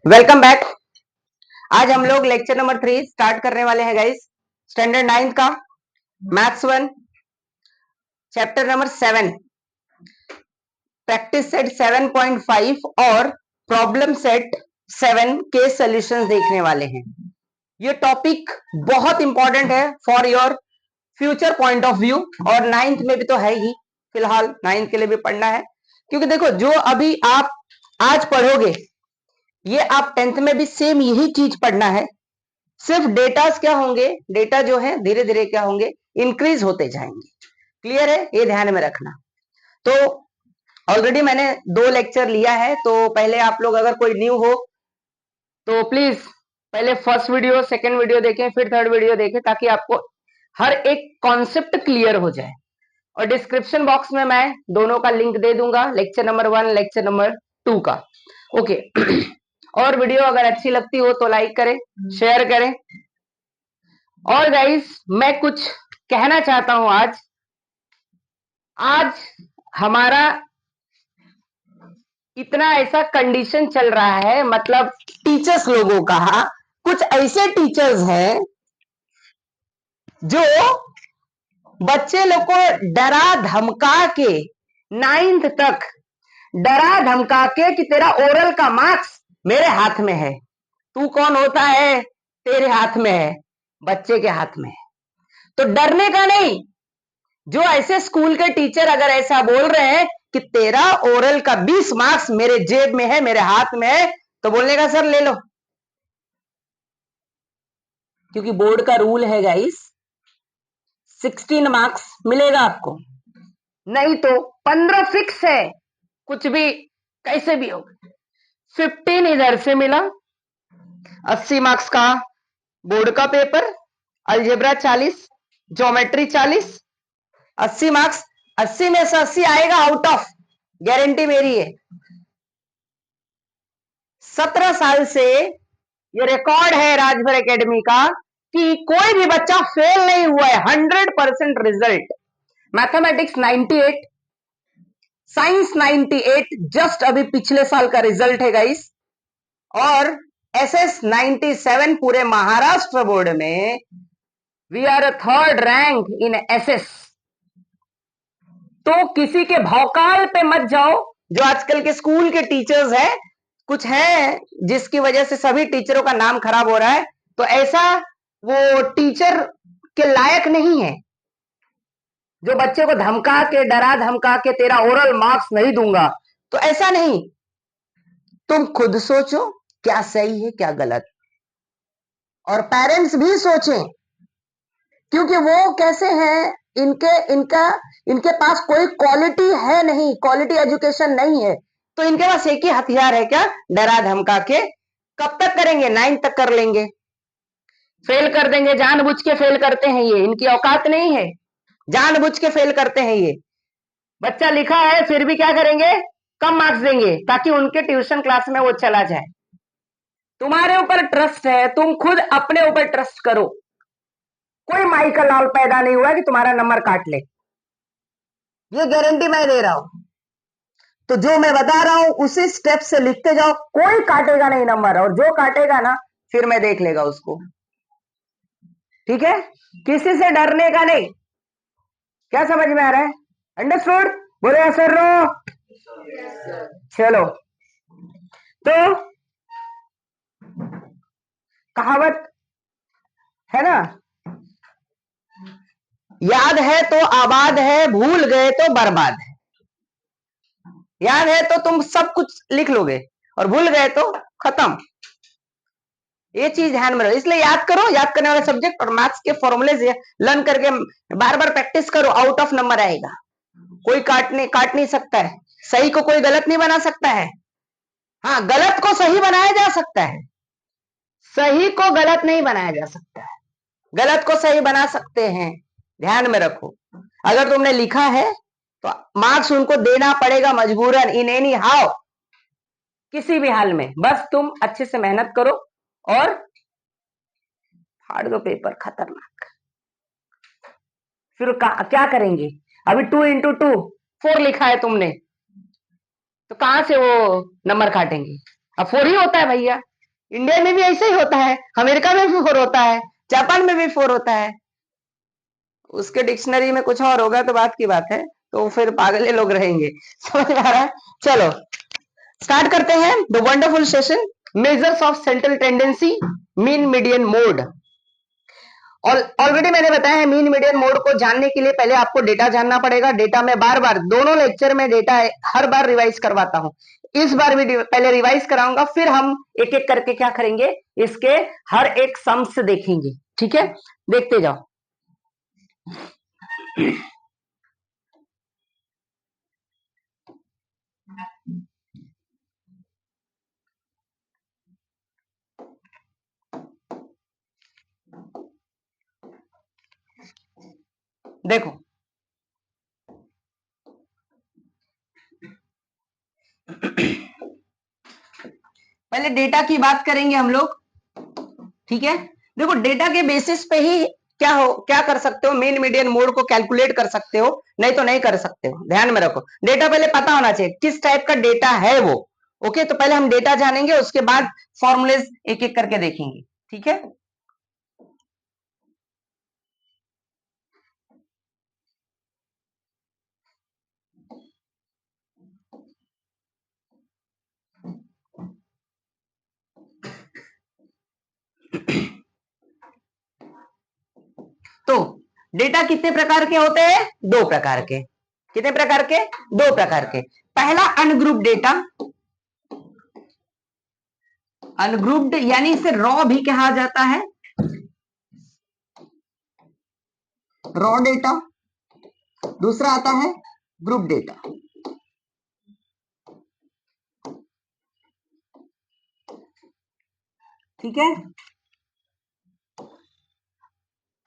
Welcome back. आज हम लोग लेक्चर नंबर 3 स्टार्ट करने वाले हैं गाइस। स्टैंडर्ड 9 का maths 1 chapter number 7 practice set 7.5 और प्रॉब्लम सेट 7 के सॉल्यूशंस देखने वाले हैं। ये टॉपिक बहुत इंपॉर्टेंट है for your future point of view और 9th में भी तो है ही, फिलहाल 9th के लिए भी पढ़ना है, क्योंकि देखो जो अभी आप आज पढ़ोगे ये आप 10th में भी सेम यही चीज पढ़ना है। सिर्फ डेटास क्या होंगे, डेटा जो है धीरे धीरे क्या होंगे, इंक्रीज होते जाएंगे। क्लियर है, ये ध्यान में रखना। तो ऑलरेडी मैंने 2 लेक्चर लिया है, तो पहले आप लोग अगर कोई न्यू हो तो प्लीज पहले फर्स्ट वीडियो सेकंड वीडियो देखें, फिर थर्ड वीडियो देखें, ताकि आपको हर एक कॉन्सेप्ट क्लियर हो जाए। और डिस्क्रिप्शन बॉक्स में मैं दोनों का लिंक दे दूंगा, लेक्चर नंबर 1 लेक्चर नंबर 2 का। ओके और वीडियो अगर अच्छी लगती हो तो लाइक करें, शेयर करें। और गाइस मैं कुछ कहना चाहता हूं। आज हमारा इतना ऐसा कंडीशन चल रहा है, मतलब टीचर्स लोगों का, कुछ ऐसे टीचर्स हैं जो बच्चे लोग को डरा धमका के 9th तक डरा धमका के कि तेरा ओरल का मार्क्स मेरे हाथ में है। तू कौन होता है, तेरे हाथ में है, बच्चे के हाथ में है। तो डरने का नहीं। जो ऐसे स्कूल के टीचर अगर ऐसा बोल रहे हैं कि तेरा ओरल का 20 मार्क्स मेरे जेब में है, मेरे हाथ में है, तो बोलने का सर ले लो, क्योंकि बोर्ड का रूल है गाइस 16 मार्क्स मिलेगा आपको, नहीं तो 15 फिक्स है। कुछ भी कैसे भी हो, 15 इधर से मिला, 80 मार्क्स का बोर्ड का पेपर, अलजेब्रा 40, ज्योमेट्री 40, 80 मार्क्स। 80 में से 80 आएगा आउट ऑफ, गारंटी मेरी है। 17 साल से ये रिकॉर्ड है राजभर एकेडमी का कि कोई भी बच्चा फेल नहीं हुआ है। 100% रिजल्ट। मैथमेटिक्स 98, साइंस 98, जस्ट अभी पिछले साल का रिजल्ट है गाइस। और एसएस 97 पूरे महाराष्ट्र बोर्ड में we are third rank in SS. तो किसी के भौकाल पे मत जाओ। जो आजकल के स्कूल के टीचर्स हैं, कुछ हैं जिसकी वजह से सभी टीचरों का नाम खराब हो रहा है, तो ऐसा वो टीचर के लायक नहीं है जो बच्चे को धमका के डरा धमका के तेरा ओरल मार्क्स नहीं दूंगा। तो ऐसा नहीं, तुम खुद सोचो क्या सही है क्या गलत, और पेरेंट्स भी सोचें, क्योंकि वो कैसे हैं, इनके पास कोई क्वालिटी है नहीं, क्वालिटी एजुकेशन नहीं है, तो इनके पास एक ही हथियार है, क्या, डरा धमका के। कब तक करेंगे, 9th तक कर लेंगे, फेल कर देंगे, जानबूझ के फेल करते हैं ये, इनकी औकात नहीं है, जानबूझ के फेल करते हैं ये। बच्चा लिखा है फिर भी क्या करेंगे, कम मार्क्स देंगे ताकि उनके ट्यूशन क्लास में वो चला जाए। तुम्हारे ऊपर ट्रस्ट है, तुम खुद अपने ऊपर ट्रस्ट करो। कोई माई का लाल पैदा नहीं हुआ कि तुम्हारा नंबर काट ले, ये गारंटी मैं दे रहा हूं। तो जो मैं बता रहा हूं उसी स्टेप से लिखते जाओ, कोई काटेगा नहीं नंबर, और जो काटेगा ना फिर मैं देख लेगा उसको। ठीक है, किसी से डरने का नहीं। क्या समझ में आ रहा है, अंडरस्टूड? बोले सर रो। चलो, तो कहावत है ना, याद है तो आबाद है, भूल गए तो बर्बाद है। याद है तो तुम सब कुछ लिख लोगे, और भूल गए तो खत्म। ये चीज ध्यान में रखो, इसलिए याद करो, याद करने वाले सब्जेक्ट और मैथ्स के फॉर्मूले लर्न करके बार बार प्रैक्टिस करो, आउट ऑफ नंबर आएगा। कोई काट नहीं सकता है, सही को कोई गलत नहीं बना सकता है। हाँ, गलत को सही बनाया जा सकता है, सही को गलत नहीं बनाया जा सकता है, गलत को सही बना सकते हैं। ध्यान में रखो, अगर तुमने लिखा है तो मार्क्स उनको देना पड़ेगा मजबूरन, इन एनी हाउ, किसी भी हाल में। बस तुम अच्छे से मेहनत करो और फाड़ दो पेपर, खतरनाक। फिर क्या करेंगे, अभी 2 into 2 4 लिखा है तुमने, तो कहां से वो नंबर काटेंगे? अब 4 ही होता है भैया, इंडिया में भी ऐसे ही होता है, अमेरिका में भी 4 होता है, जापान में भी 4 होता है। उसके डिक्शनरी में कुछ और होगा तो बात की बात है, तो फिर पागले लोग रहेंगे। समझ में आ रहा है? चलो स्टार्ट करते हैं the wonderful session, measures of central tendency, mean median mode. और ऑलरेडी मैंने बताया है मीन मीडियन मोड को जानने के लिए पहले आपको डेटा जानना पड़ेगा। डेटा में बार बार दोनों लेक्चर में डेटा हर बार रिवाइज करवाता हूं, इस बार भी पहले रिवाइज कराऊंगा, फिर हम एक एक करके क्या करेंगे, इसके हर एक सम्स देखेंगे। ठीक है, देखते जाओ। देखो पहले डेटा की बात करेंगे हम लोग। ठीक है, देखो डेटा के बेसिस पे ही क्या कर सकते हो, मीन मीडियन मोड को कैलकुलेट कर सकते हो, नहीं तो नहीं कर सकते हो। ध्यान में रखो, डेटा पहले पता होना चाहिए किस टाइप का डेटा है वो। ओके, तो पहले हम डेटा जानेंगे, उसके बाद फॉर्मूलेज एक एक करके देखेंगे। ठीक है, तो डेटा कितने प्रकार के होते हैं? 2 प्रकार के। कितने प्रकार के? 2 प्रकार के। पहला अनग्रुप डेटा, अनग्रुप्ड यानी इसे रॉ भी कहा जाता है, रॉ डेटा। दूसरा आता है ग्रुप डेटा। ठीक है,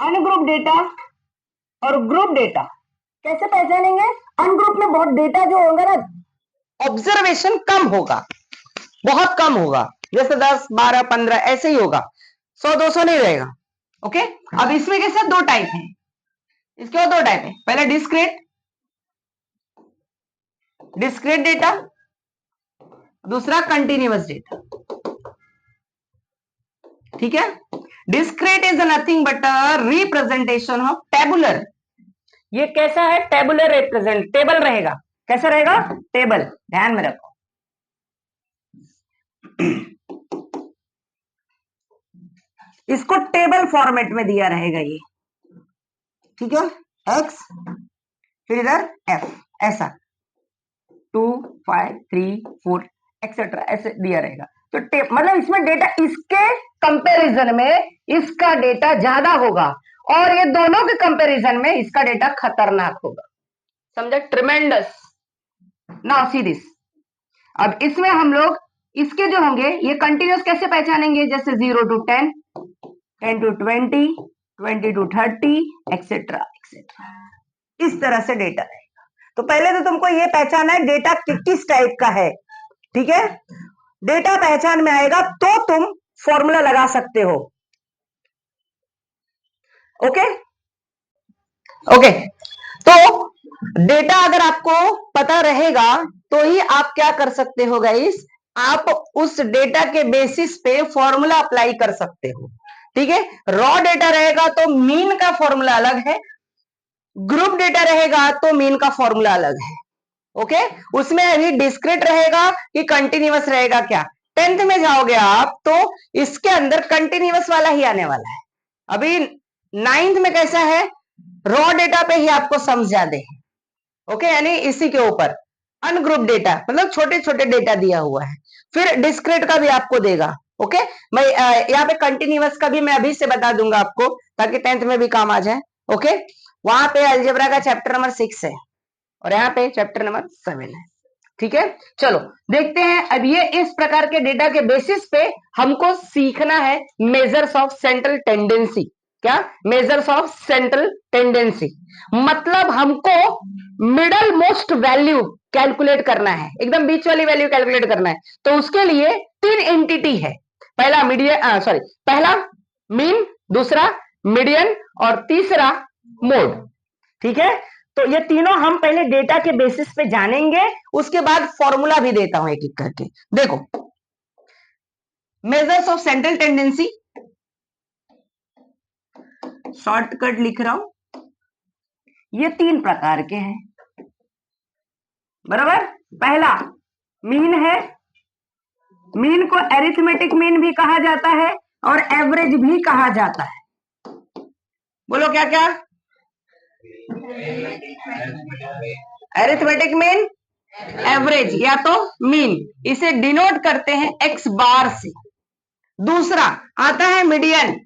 अनग्रुप डेटा और ग्रुप डेटा कैसे पहचानेंगे? अनग्रुप में बहुत डेटा जो होगा ना, ऑब्जर्वेशन कम होगा, बहुत कम होगा, जैसे 10 12 15 ऐसे ही होगा, 100 200 नहीं रहेगा। ओके, अब इसमें कैसे 2 टाइप है, इसके 2 टाइप है। पहले डिस्क्रीट, डिस्क्रीट डेटा, दूसरा कंटिन्यूअस डेटा। ठीक है, discrete is nothing but a representation of tabular. ये कैसा है? टेबुलर रिप्रेजेंट, टेबल रहेगा। कैसा रहेगा? टेबल। ध्यान में रखो। इसको टेबल फॉर्मेट में दिया रहेगा ये। ठीक है, एक्स फिर इधर एफ, ऐसा 2 5 3 4 एक्सेट्रा ऐसे दिया रहेगा। तो मतलब इसमें डेटा, इसके कंपैरिजन में इसका डेटा ज्यादा होगा, और ये दोनों के कंपैरिजन में इसका डेटा खतरनाक होगा। समझे? ट्रिमेंडस। Now see this. अब इसमें हम लोग इसके जो होंगे ये कंटिन्यूस कैसे पहचानेंगे? जैसे 0 to 10, 10 to 20, 20 to 30 etcetera etcetera, इस तरह से डेटा रहेगा। तो पहले तो तुमको ये पहचाना है डेटा किस टाइप का है। ठीक है, डेटा पहचान में आएगा तो तुम फॉर्मूला लगा सकते हो। ओके ओके, तो डेटा अगर आपको पता रहेगा तो ही आप क्या कर सकते हो गाइस, आप उस डेटा के बेसिस पे फॉर्मूला अप्लाई कर सकते हो। ठीक है, रॉ डेटा रहेगा तो मीन का फॉर्मूला अलग है, ग्रुप डेटा रहेगा तो मीन का फॉर्मूला अलग है। ओके, उसमें अभी डिस्क्रीट रहेगा कि कंटिन्यूअस रहेगा। क्या 10th में जाओगे आप तो इसके अंदर कंटिन्यूअस वाला ही आने वाला है। अभी 9th में कैसा है, रॉ डेटा पे ही आपको समझ ज्यादा है। ओके, यानी इसी के ऊपर अनग्रुप डेटा मतलब छोटे छोटे डेटा दिया हुआ है, फिर डिस्क्रीट का भी आपको देगा। ओके, मैं यहाँ पे कंटिन्यूअस का भी मैं अभी से बता दूंगा आपको, ताकि 10th में भी काम आ जाए। ओके, वहां पे अलजेब्रा का चैप्टर नंबर 6 है और यहाँ पे चैप्टर नंबर 7 है। ठीक है, चलो देखते हैं। अब ये इस प्रकार के डेटा के बेसिस पे हमको सीखना है मेजर्स ऑफ सेंट्रल टेंडेंसी। क्या? मेजर्स ऑफ सेंट्रल टेंडेंसी मतलब हमको मिडल मोस्ट वैल्यू कैलकुलेट करना है, एकदम बीच वाली वैल्यू कैलकुलेट करना है। तो उसके लिए 3 एंटिटी है। पहला मीडियन, सॉरी, पहला मीन, दूसरा मीडियन और तीसरा मोड। ठीक है, तो ये तीनों हम पहले डेटा के बेसिस पे जानेंगे, उसके बाद फॉर्मूला भी देता हूं एक एक करके। देखो measures of central tendency, shortcut लिख रहा हूं, ये 3 प्रकार के हैं, बराबर। पहला मीन है, मीन को एरिथमेटिक मीन भी कहा जाता है और एवरेज भी कहा जाता है। बोलो क्या क्या? एरिथमेटिक मीन, एवरेज या तो मीन, इसे डिनोट करते हैं एक्स बार से। दूसरा आता है मीडियन,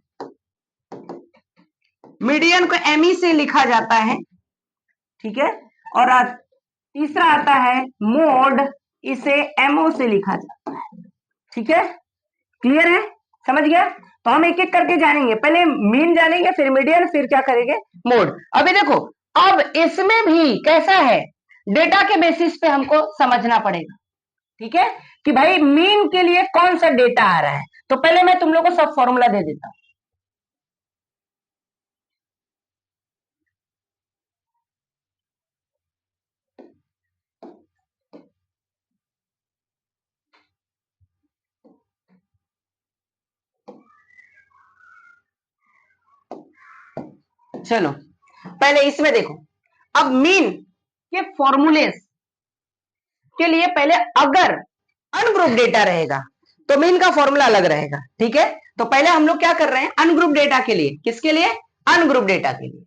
मीडियन को एमई से लिखा जाता है, ठीक है। और तीसरा आता है मोड, इसे एमओ से लिखा जाता है, ठीक है। क्लियर है? समझ गया? तो हम एक एक करके जानेंगे, पहले मीन जानेंगे, फिर मीडियन, फिर क्या करेंगे, मोड। अभी देखो, अब इसमें भी कैसा है, डेटा के बेसिस पे हमको समझना पड़ेगा, ठीक है, कि भाई मीन के लिए कौन सा डेटा आ रहा है। तो पहले मैं तुम लोग को सब फॉर्मूला दे देता हूं। चलो पहले इसमें देखो, अब मीन के फॉर्मूले के लिए पहले अगर अनग्रुप डेटा रहेगा तो मीन का फॉर्मूला अलग रहेगा, ठीक है। तो पहले हम लोग क्या कर रहे हैं, अनग्रुप डेटा के लिए, किसके लिए, अनग्रुप डेटा के लिए।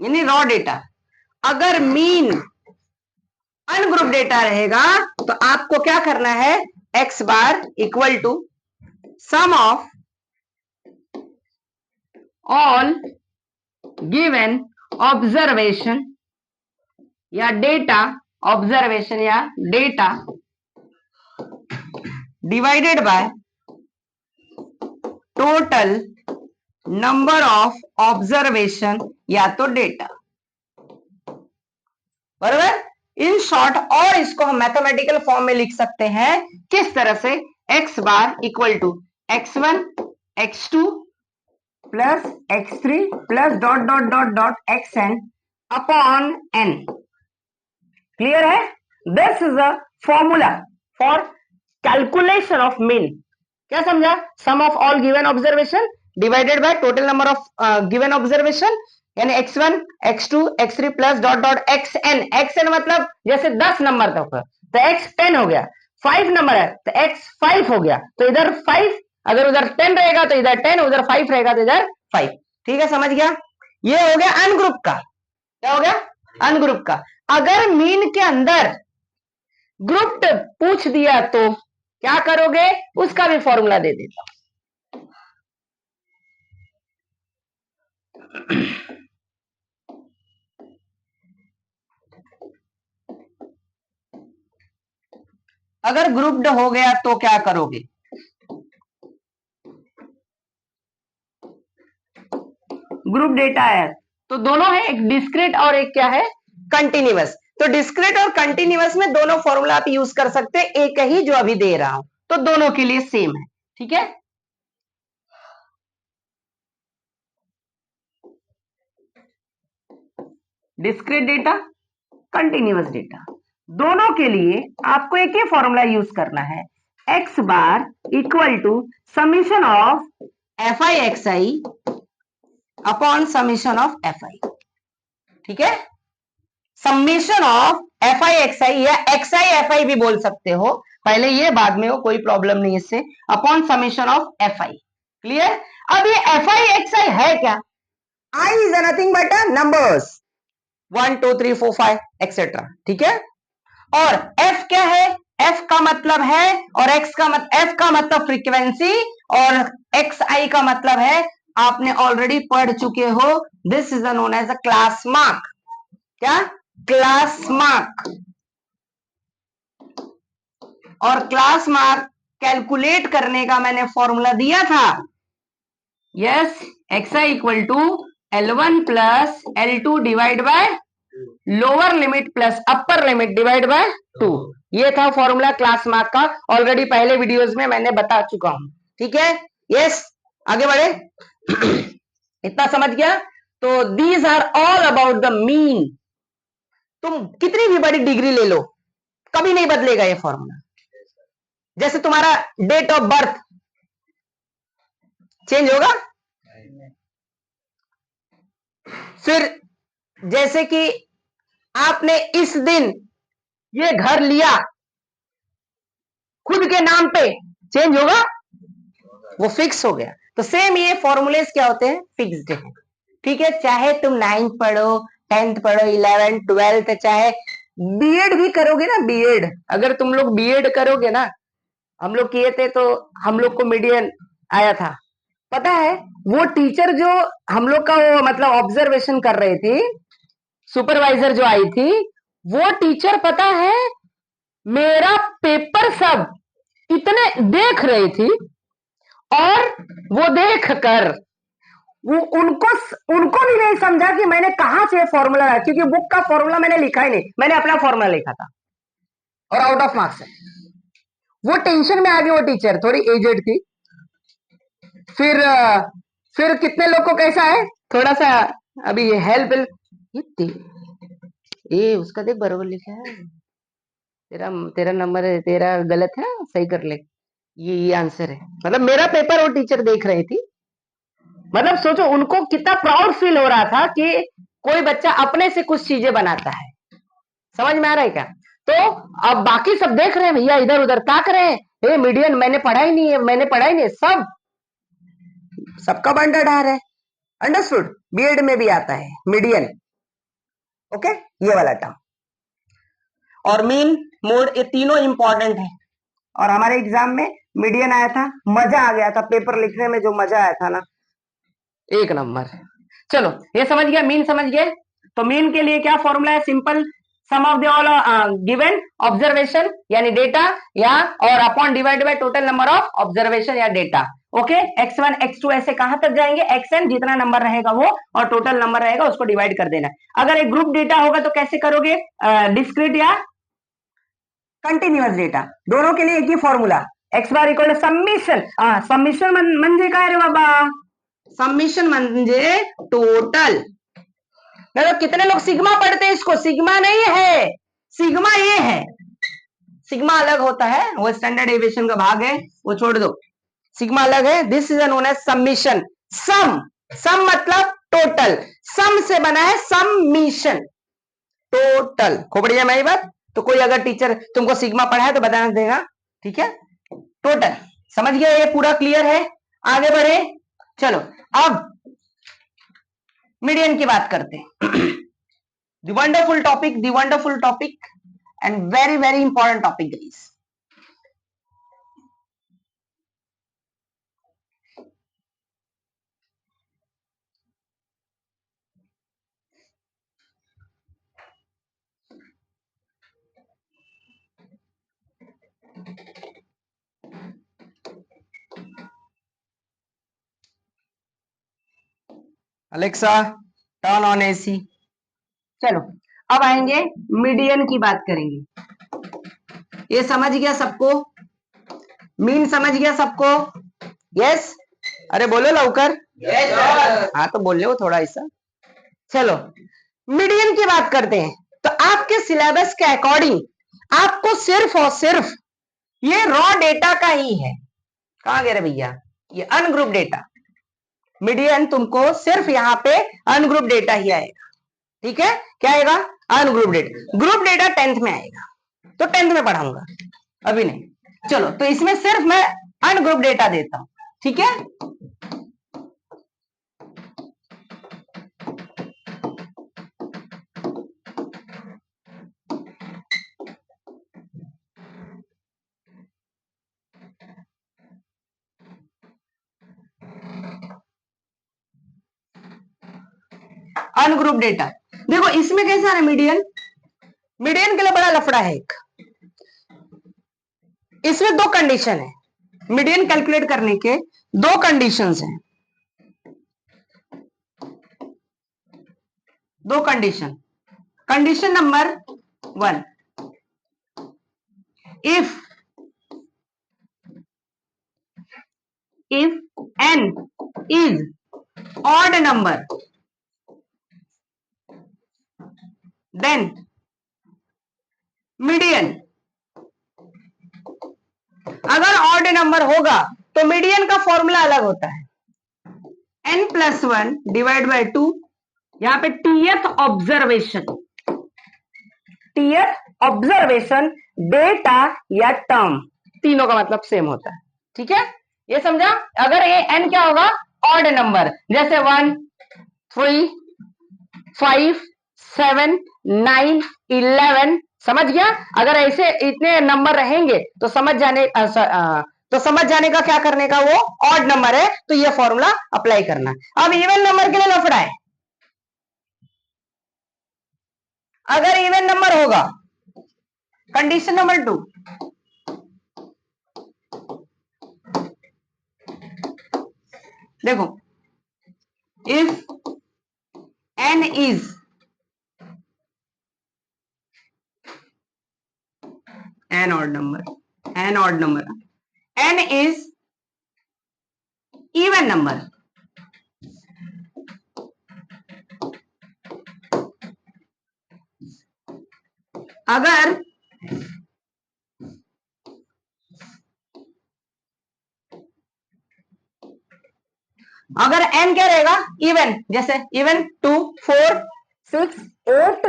यानी रॉ डेटा, अगर मीन अनग्रुप डेटा रहेगा तो आपको क्या करना है, x bar equal to sum of all given observation या डेटा, ऑब्जर्वेशन या data divided by total number of observation या तो डेटा, बराबर। इन शॉर्ट, और इसको हम मैथमेटिकल फॉर्म में लिख सकते हैं किस तरह से, x bar equal to x1 x2 plus x3 plus dot dot dot dot xn upon n। Clear है? This is a formula for calculation of mean. क्या समझा? Sum of all given observation divided by total number of given observation, यानी x1 x2 x3 plus dot dot xn। xn मतलब जैसे 10 number तक, तो x 10 हो गया, 5 नंबर है तो x 5 हो गया, तो इधर 5, अगर उधर 10 रहेगा तो इधर 10, उधर 5 रहेगा तो इधर 5। ठीक है, समझ गया? ये हो गया अनग्रुप का। क्या हो गया? अनग्रुप का। अगर मीन के अंदर ग्रुप्ड पूछ दिया तो क्या करोगे, उसका भी फॉर्मूला दे देता हूं। अगर ग्रुप्ड हो गया तो क्या करोगे, ग्रुप डेटा है तो दोनों है, एक डिस्क्रीट और एक क्या है, कंटिन्यूअस। तो डिस्क्रीट और कंटिन्यूअस में दोनों फॉर्मूला आप यूज कर सकते हैं, एक ही जो अभी दे रहा हूं, तो दोनों के लिए सेम है, ठीक है। डिस्क्रीट डेटा, कंटिन्यूअस डेटा, दोनों के लिए आपको एक ही फॉर्मूला यूज करना है, x bar equal to summation of f i x i upon summation of f i. ठीक है, summation of f i x i या एक्स आई एफ आई भी बोल सकते हो, पहले ये बाद में हो, कोई प्रॉब्लम नहीं इससे, upon summation of f i. Clear? अब ये एफ आई एक्स आई है क्या, i is nothing but numbers 1 2 3 4 5 etcetera, ठीक है। और एफ क्या है, एफ का मतलब है, और एक्स का एफ का मतलब फ्रीक्वेंसी, और एक्स आई का मतलब है, आपने ऑलरेडी पढ़ चुके हो, this is known as a class mark. क्या? Class mark. और क्लास मार्क कैलकुलेट करने का मैंने फॉर्मूला दिया था, yes, x i equal to L1 plus L2 divide by lower limit plus upper limit divide by 2। ये था फॉर्मूला क्लास मार्क का, ऑलरेडी पहले वीडियोस में मैंने बता चुका हूं, ठीक है। यस, आगे बढ़े। इतना समझ गया? तो these are all about the mean, तुम कितनी भी बड़ी डिग्री ले लो, कभी नहीं बदलेगा ये फॉर्मूला। जैसे तुम्हारा डेट ऑफ बर्थ चेंज होगा, फिर जैसे कि आपने इस दिन ये घर लिया खुद के नाम पे, चेंज होगा, वो फिक्स हो गया। तो सेम ये फॉर्मूलेस क्या होते हैं, फिक्स्ड है। ठीक है, चाहे तुम 9th पढ़ो, 10th पढ़ो, 11th 12th, चाहे बीएड भी करोगे ना, बीएड अगर तुम लोग बीएड करोगे ना, हम लोग किए थे तो हम लोग को मीडियन आया था, पता है वो टीचर जो हम लोग का वो मतलब ऑब्जर्वेशन कर रही थी, सुपरवाइजर जो आई थी, वो टीचर पता है मेरा पेपर सब इतने देख रही थी, और वो देख कर वो उनको उनको भी नहीं समझा कि मैंने कहां से फॉर्मूला रखा, क्योंकि बुक का फॉर्मूला मैंने लिखा ही नहीं, मैंने अपना फॉर्मूला लिखा था और आउट ऑफ मार्क्स है। वो टेंशन में आ गई, वो टीचर थोड़ी एजेड थी। फिर फिर कितने लोग को कैसा है, थोड़ा सा अभी हेल्प, ये उसका देख बरोबर लिखा है, तेरा तेरा नंबर है, तेरा गलत है, सही कर ले, ये आंसर है। मतलब मेरा पेपर वो टीचर देख रही थी, मतलब सोचो उनको कितना प्राउड फील हो रहा था कि कोई बच्चा अपने से कुछ चीजें बनाता है। समझ में आ रहा है क्या? तो अब बाकी सब देख रहे हैं भैया, इधर उधर ताक रहे हैं, ए मीडियन मैंने पढ़ा ही नहीं है, मैंने पढ़ा ही नहीं, सब सबका बंडा ढा रहा है। अंडरस्टूड? बीएड में भी आता है मीडियन, ओके, ये वाला टर्म और मीन, मोड, ये तीनों इंपॉर्टेंट है। और हमारे एग्जाम में मीडियन आया था, मजा आ गया था, पेपर लिखने में जो मजा आया था ना, एक नंबर। चलो ये समझ गया, मीन समझ गए। तो मीन के लिए क्या फॉर्मूला है, simple, sum of the all given observation यानी डेटा, या और upon divide by total number of observation या डेटा। ओके, x1 x2 ऐसे कहां तक जाएंगे, xn जितना नंबर रहेगा वो, और टोटल नंबर रहेगा उसको डिवाइड कर देना। अगर एक ग्रुप डेटा होगा तो कैसे करोगे, डिस्क्रीट या कंटिन्यूअस डेटा, दोनों के लिए एक ही formula, x bar equal to summation. Summation म्हणजे काय रे बाबा, समिशन म्हणजे टोटल। मतलब कितने लोग सिग्मा पढ़ते हैं, इसको सिग्मा नहीं है, सिग्मा ये है, सिग्मा अलग होता है, वो स्टैंडर्ड एविएशन का भाग है, वो छोड़ दो, सिग्मा अलग है। This is known as summation. Sum, sum मतलब टोटल, सम से बना है समिशन, टोटल। खोपड़िया में बात, तो कोई अगर टीचर तुमको सिग्मा पढ़ाए तो बताना देगा, ठीक है, टोटल। समझ गया, ये पूरा क्लियर है, आगे बढ़े। चलो अब मीडियन की बात करते हैं। The wonderful topic, the wonderful topic and very very important topic guys. Alexa turn on AC. चलो अब आएंगे मीडियन की बात करेंगे। ये समझ गया सबको, मीन समझ गया सबको, यस? अरे बोलो लवकर, यस सर। हाँ तो बोल लो थोड़ा ऐसा। चलो मीडियन की बात करते हैं। तो आपके सिलेबस के अकॉर्डिंग आपको सिर्फ और सिर्फ ये रॉ डेटा का ही है। कहां गए रे भैया, ये अनग्रुप डेटा, मीडियन तुमको सिर्फ यहाँ पे अनग्रुप डेटा ही आएगा। ठीक है, क्या आएगा, ungroup data. Group data 10th में आएगा, तो 10th में पढ़ाऊंगा, अभी नहीं। चलो तो इसमें सिर्फ मैं अनग्रुप डेटा देता हूं, ठीक है। अनग्रुप डेटा देखो इसमें कैसा है, मीडियन, मीडियन के लिए बड़ा लफड़ा है एक। इसमें दो कंडीशन है, मीडियन कैलकुलेट करने के दो कंडीशंस हैं, दो condition. Condition number 1, if n is odd number then median. अगर ऑड नंबर होगा तो मीडियन का फॉर्मूला अलग होता है, n+1 डिवाइड बाय 2, यहां पे टीएथ ऑब्जर्वेशन, टीएथ ऑब्जर्वेशन, डेटा या टर्म, तीनों का मतलब सेम होता है। ठीक है, ये समझा। अगर ये n क्या होगा, ऑड नंबर, जैसे 1, 3, 5, 7, 9, 11, समझ गया। अगर ऐसे इतने नंबर रहेंगे तो समझ जाने का क्या करने का, वो ऑड नंबर है तो ये फॉर्मूला अप्लाई करना। अब इवन नंबर के लिए लफड़ा है। अगर इवन नंबर होगा, कंडीशन नंबर 2, देखो, if n is n odd number, n is even number, अगर n क्या रहेगा, इवन, जैसे इवन 2, 4, 6, 8,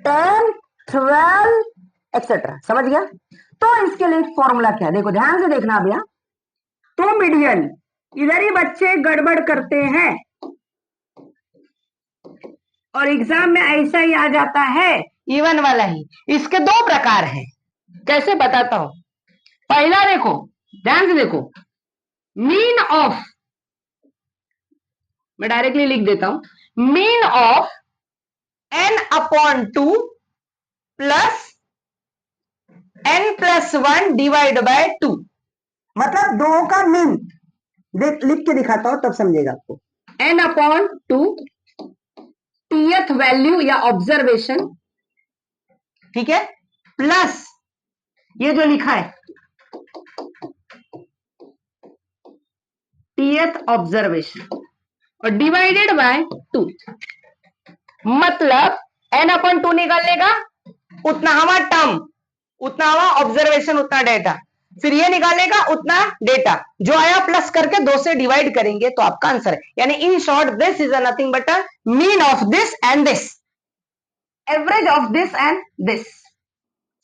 10, 12 एक्सेट्रा, समझ गया। तो इसके लिए फॉर्मूला क्या है, देखो ध्यान से देखना भैया। तो मीडियन, इधर ही बच्चे गड़बड़ करते हैं और एग्जाम में ऐसा ही आ जाता है, इवन वाला ही। इसके दो प्रकार हैं, कैसे बताता हूं। पहला देखो, ध्यान से देखो, मीन ऑफ, मैं डायरेक्टली लिख देता हूं, mean of n/2 plus n+1 divide by 2, मतलब दो का मीन, लिख के दिखाता हूं तब समझेगा आपको। n/2 टीएथ वैल्यू या ऑब्जर्वेशन, ठीक है, प्लस ये जो लिखा है टीएथ ऑब्जर्वेशन और डिवाइडेड बाय 2, मतलब n/2 निकालने का उतना हवा टर्म, उतना हवा ऑब्जर्वेशन, उतना डेटा, फिर ये निकालेगा उतना डेटा, जो आया प्लस करके 2 से डिवाइड करेंगे तो आपका आंसर है। यानी in short this is nothing but a mean of this and this, average of this and this,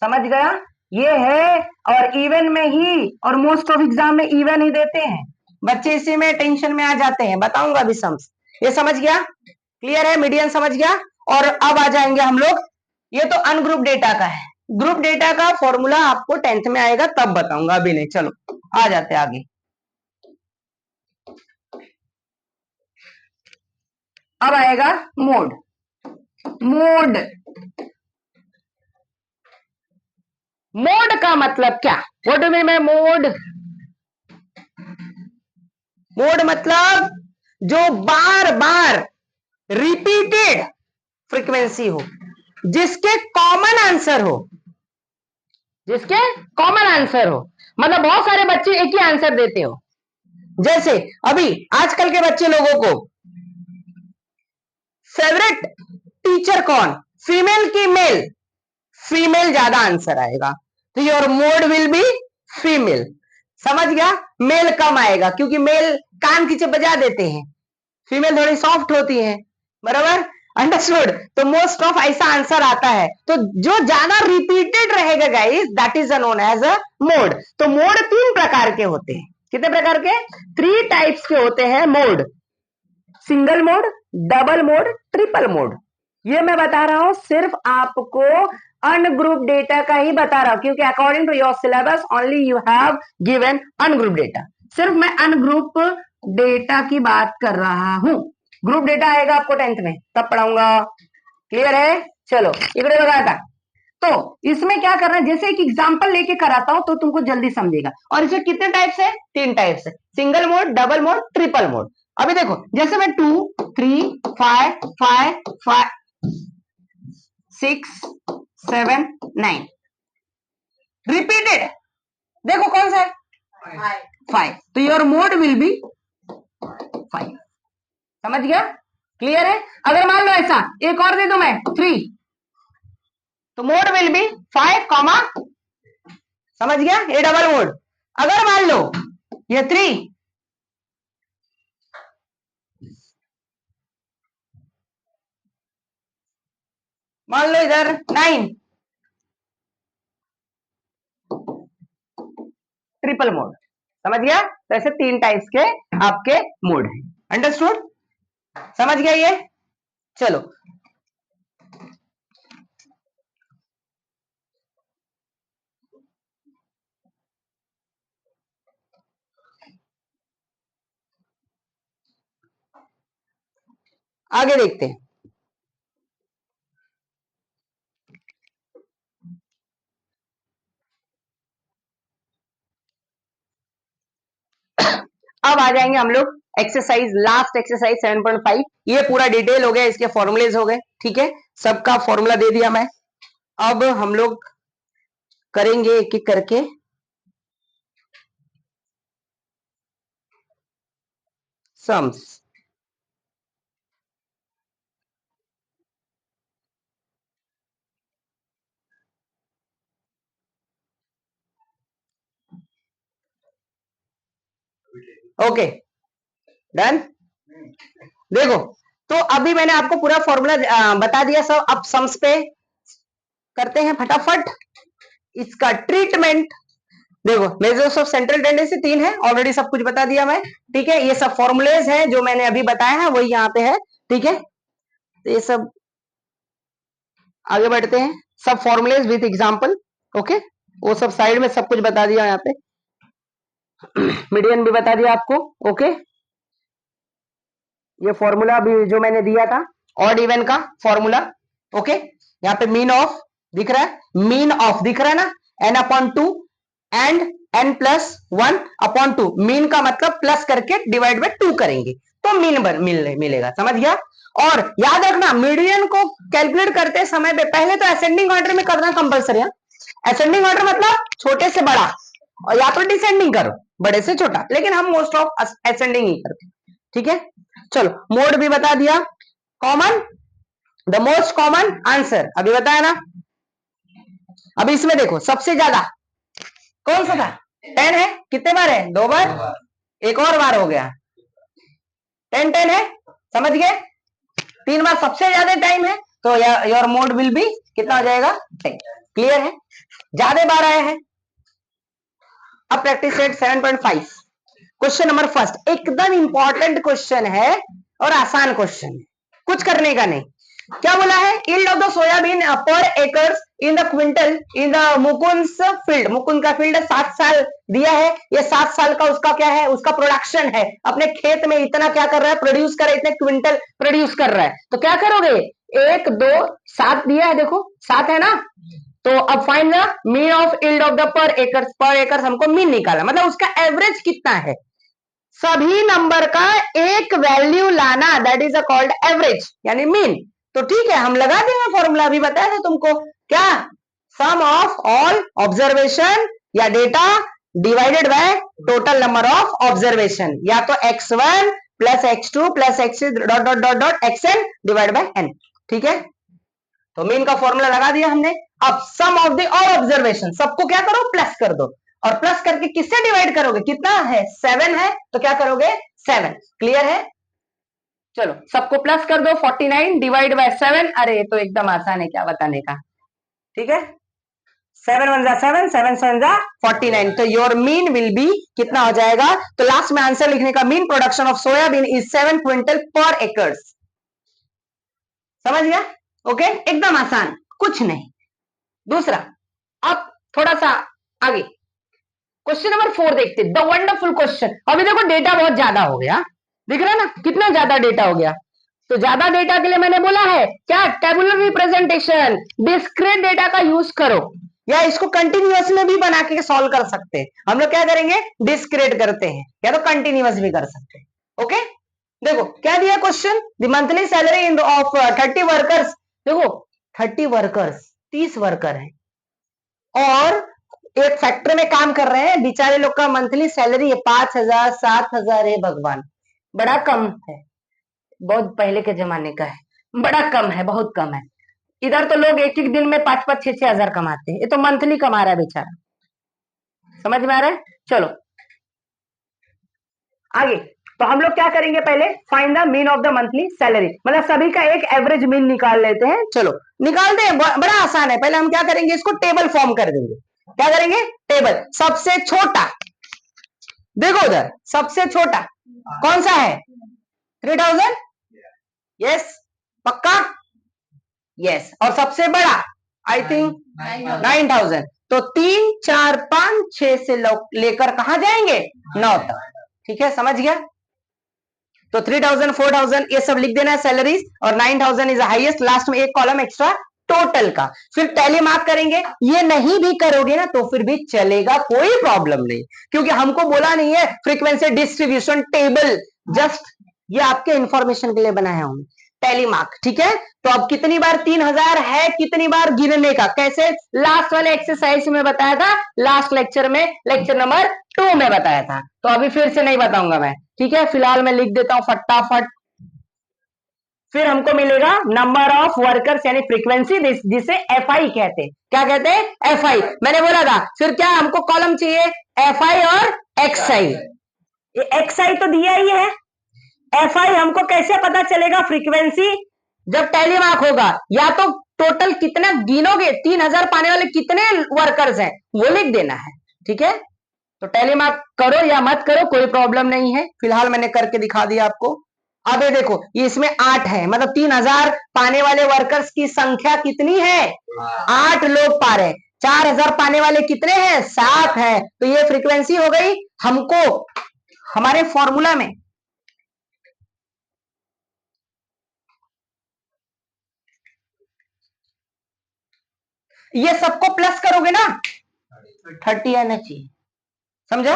समझ गया। ये है, और इवन में ही, और मोस्ट ऑफ एग्जाम में इवन ही देते हैं बच्चे, इसी में टेंशन में आ जाते हैं। बताऊंगा अभी सम्स, ये समझ गया, क्लियर है, मीडियन समझ गया। और अब आ जाएंगे हम लोग, ये तो अनग्रुप डेटा का है, ग्रुप डेटा का फॉर्मूला आपको 10th में आएगा तब बताऊंगा, अभी नहीं। चलो आ जाते आगे। अब आएगा मोड। मोड, मोड का मतलब क्या, what do mean by mode. Mode मतलब जो बार बार रिपीटेड फ्रीक्वेंसी हो, जिसके कॉमन आंसर हो, जिसके कॉमन आंसर हो, मतलब बहुत सारे बच्चे एक ही आंसर देते हो। जैसे अभी आजकल के बच्चे लोगों को फेवरेट टीचर कौन, फीमेल की मेल, फीमेल ज्यादा आंसर आएगा, तो your mode will be female, समझ गया। मेल कम आएगा क्योंकि मेल कान खींचे बजा देते हैं, फीमेल थोड़ी सॉफ्ट होती है, बराबर, अंडरस्टूड। तो मोस्ट ऑफ ऐसा आंसर आता है, तो जो ज्यादा रिपीटेड रहेगा guys, that is known as a mode. तो मोड 3 प्रकार के होते हैं, कितने प्रकार के, 3 टाइप्स के होते हैं mode, single mode, double mode, triple mode. ये मैं बता रहा हूं सिर्फ आपको अनग्रुप डेटा का ही बता रहा हूं, क्योंकि according to your syllabus only you have given ungroup data. सिर्फ मैं अनग्रुप डेटा की बात कर रहा हूं, ग्रुप डेटा आएगा आपको 10th में तब पढ़ाऊंगा, क्लियर है। चलो इकडे बघा आता, तो इसमें क्या करना है, जैसे एक एग्जांपल लेके कराता हूं तो तुमको जल्दी समझेगा। और इसमें कितने टाइप्स है, 3 टाइप्स है, single mode, double mode, triple mode. अभी देखो, जैसे मैं 2, 3, 5, 5, 6, 7, 9 रिपीटेड, देखो कौन सा है, 5, तो योर मोड विल बी 5, समझ गया, क्लियर है। अगर मान लो ऐसा एक और दे दूं मैं 3, तो मोड विल बी 5 कॉमा, समझ गया, ये डबल मोड। अगर मान लो ये 3, मान लो इधर 9, ट्रिपल मोड, समझ गया। तो ऐसे 3 टाइप्स के आपके मोड हैं, अंडरस्टूड, समझ गया ये। चलो आगे देखते हैं। अब आ जाएंगे हम लोग एक्सरसाइज, लास्ट एक्सरसाइज 7.5। ये पूरा डिटेल हो गया, इसके फॉर्मूलेज हो गए, ठीक है, सबका फॉर्मूला दे दिया मैं। अब हम लोग करेंगे एक एक करके सम्स। Okay done. देखो, तो अभी मैंने आपको पूरा फॉर्मूला बता दिया सब। अब सम्स पे करते हैं फटाफट इसका ट्रीटमेंट। देखो, मेजर्स ऑफ सेंट्रल टेंडेंसी 3 है, ऑलरेडी सब कुछ बता दिया मैं, ठीक है। ये सब फॉर्मुलेज हैं जो मैंने अभी बताया है, वही यहाँ पे है, ठीक है। तो ये सब आगे बढ़ते हैं, सब फॉर्मुलेज विथ एग्जांपल, ओके। वो सब साइड में सब कुछ बता दिया यहाँ पे, मीडियन भी बता दिया आपको, ओके। ये फॉर्मूला अभी जो मैंने दिया था ऑड इवन का फॉर्मूला, ओके। यहाँ पे मीन ऑफ दिख रहा है, मीन ऑफ दिख रहा है ना, n/2 एंड n + 1/2। मीन का मतलब प्लस करके डिवाइड बाय 2 करेंगे तो मीन मिलेगा, समझ गया। और याद रखना, मीडियन को कैलकुलेट करते समय पे पहले तो असेंडिंग ऑर्डर में करना कंपलसरी है। असेंडिंग ऑर्डर मतलब छोटे से बड़ा, और या तो डिसेंडिंग करो, बड़े से छोटा, लेकिन हम मोस्ट ऑफ असेंडिंग ही करते, ठीक है। चलो, मोड भी बता दिया, common, the most common answer अभी बताया ना। अभी इसमें देखो, सबसे ज्यादा कौन सा था, 10 है, कितने बार है, 2 बार, एक और बार हो गया, 10 है, समझ गए, 3 बार सबसे ज्यादा टाइम है, तो योर मोड विल बी कितना हो जाएगा, 10। क्लियर है, ज्यादा बार आया है। अब practice set 7.5, question number first, एकदम इंपॉर्टेंट क्वेश्चन है और आसान क्वेश्चन है, कुछ करने का नहीं। क्या बोला है, यील्ड ऑफ द सोयाबीन पर acres in the quintal in the Mukund field. Mukund का फील्ड 7 साल दिया है, ये 7 साल का उसका क्या है, उसका प्रोडक्शन है, अपने खेत में इतना क्या कर रहा है, प्रोड्यूस कर रहा है, इतने क्विंटल प्रोड्यूस कर रहा है। तो क्या करोगे, 1 2 7 दिया है, देखो 7 है ना, तो अब find the mean of yield of the पर एकर्स हमको मीन निकाला, मतलब उसका एवरेज कितना है। सभी नंबर का एक वैल्यू लाना, दैट इज कॉल्ड एवरेज, यानी मीन। तो ठीक है, हम लगा देंगे फॉर्मूला, अभी बताया था तुमको, क्या, सम ऑफ ऑल ऑब्जर्वेशन या data divided by total number of observation, या तो x1 plus x2 plus x dot dot dot dot xn divide by n, ठीक है। तो मीन का फॉर्मूला लगा दिया हमने। अब sum of the all observation, सबको क्या करो, प्लस कर दो, और प्लस करके किससे डिवाइड करोगे, कितना है, 7 है, तो क्या करोगे, 7। क्लियर है, चलो सबको प्लस कर दो, 49 डिवाइड बाय 7, अरे तो एकदम आसान है, क्या बताने का, ठीक है। 7 1 जा 7, 7 7 जा 49, तो योर मीन विल बी कितना हो जाएगा, तो लास्ट में आंसर लिखने का, mean production of soybean is 7 quintal पर एकर्स, समझ गया, ओके, एकदम आसान, कुछ नहीं। दूसरा, अब थोड़ा सा आगे क्वेश्चन नंबर 4 देखते, द वंडरफुल क्वेश्चन। अभी देखो डेटा बहुत ज्यादा हो गया, दिख रहा है ना, कितना ज्यादा डेटा हो गया। तो ज्यादा डेटा के लिए मैंने बोला है क्या, टेबुलर रिप्रेजेंटेशन, डिस्क्रीट डेटा का यूज करो, या इसको कंटिन्यूअस में भी बना के सॉल्व कर सकते हैं। हम लोग क्या करेंगे, डिस्क्रीट करते हैं, या तो कंटिन्यूअस भी कर सकते हैं, ओके। देखो क्या दिया question, the monthly salary in of 30 workers. देखो 30 वर्कर्स, 30 वर्कर हैं, और एक फैक्ट्री में काम कर रहे हैं, बेचारे लोग का मंथली सैलरी है 5,000 7,000 है, भगवान, बड़ा कम है, बहुत पहले के जमाने का है, बड़ा कम है, बहुत कम है। इधर तो लोग एक एक दिन में 5-5 6-6 हजार कमाते हैं, ये तो मंथली कमा रहा है बेचारा। समझ में आ रहा है? चलो आगे। तो हम लोग क्या करेंगे, पहले find the mean of the monthly salary, मतलब सभी का एक एवरेज मीन निकाल लेते हैं। चलो निकालते हैं, बड़ा आसान है। पहले हम क्या करेंगे, इसको टेबल फॉर्म कर देंगे। क्या करेंगे, टेबल। सबसे छोटा, देखो उधर सबसे छोटा कौन सा है, 3000। यस, पक्का, यस। और सबसे बड़ा आई थिंक 9000। तो 3 4 5 6 से लेकर कहां जाएंगे, 9 तक। ठीक है, समझ गया। तो 3000 4000 ये सब लिख देना है सैलरीज, और 9000 इज हाईएस्ट। लास्ट में एक कॉलम एक्स्ट्रा टोटल का। फिर टैली मार्क करेंगे। ये नहीं भी करोगे ना तो फिर भी चलेगा, कोई प्रॉब्लम नहीं, क्योंकि हमको बोला नहीं है फ्रीक्वेंसी डिस्ट्रीब्यूशन टेबल, जस्ट ये आपके इंफॉर्मेशन के लिए बनाया हूं टैली मार्क। ठीक है, तो अब कितनी बार 3000 है, कितनी बार गिनने का, कैसे, लास्ट वाले एक्सरसाइज में बताया था, लास्ट लेक्चर में, लेक्चर नंबर 2 में बताया था, तो अभी फिर से नहीं बताऊंगा मैं। ठीक है, फिलहाल मैं लिख देता हूं फटाफट। फिर हमको मिलेगा नंबर ऑफ वर्कर्स यानी फ्रीक्वेंसी, जिसे एफआई कहते हैं। क्या कहते हैं, एफआई, मैंने बोला था। फिर क्या हमको कॉलम चाहिए, एफआई और एक्सआई। एक्सआई तो दिया ही है, एफआई हमको कैसे पता चलेगा, फ्रीक्वेंसी जब टैली मार्क होगा, या तो टोटल कितना गिनोगे, 3000 पाने वाले कितने वर्कर्स हैं वो लिख देना है। ठीक है, तो टैली मार्क करो या मत करो कोई प्रॉब्लम नहीं है, फिलहाल मैंने करके दिखा दिया आपको। अब ये देखो, ये इसमें 8 है, मतलब 3000 पाने वाले वर्कर्स की संख्या कितनी है, 8 लोग पा रहे हैं। 4000 पाने वाले कितने हैं, 7 है। तो ये फ्रीक्वेंसी हो गई। हमको हमारे फॉर्मूला में ये सबको प्लस करोगे ना, 30 आना चाहिए, समझा,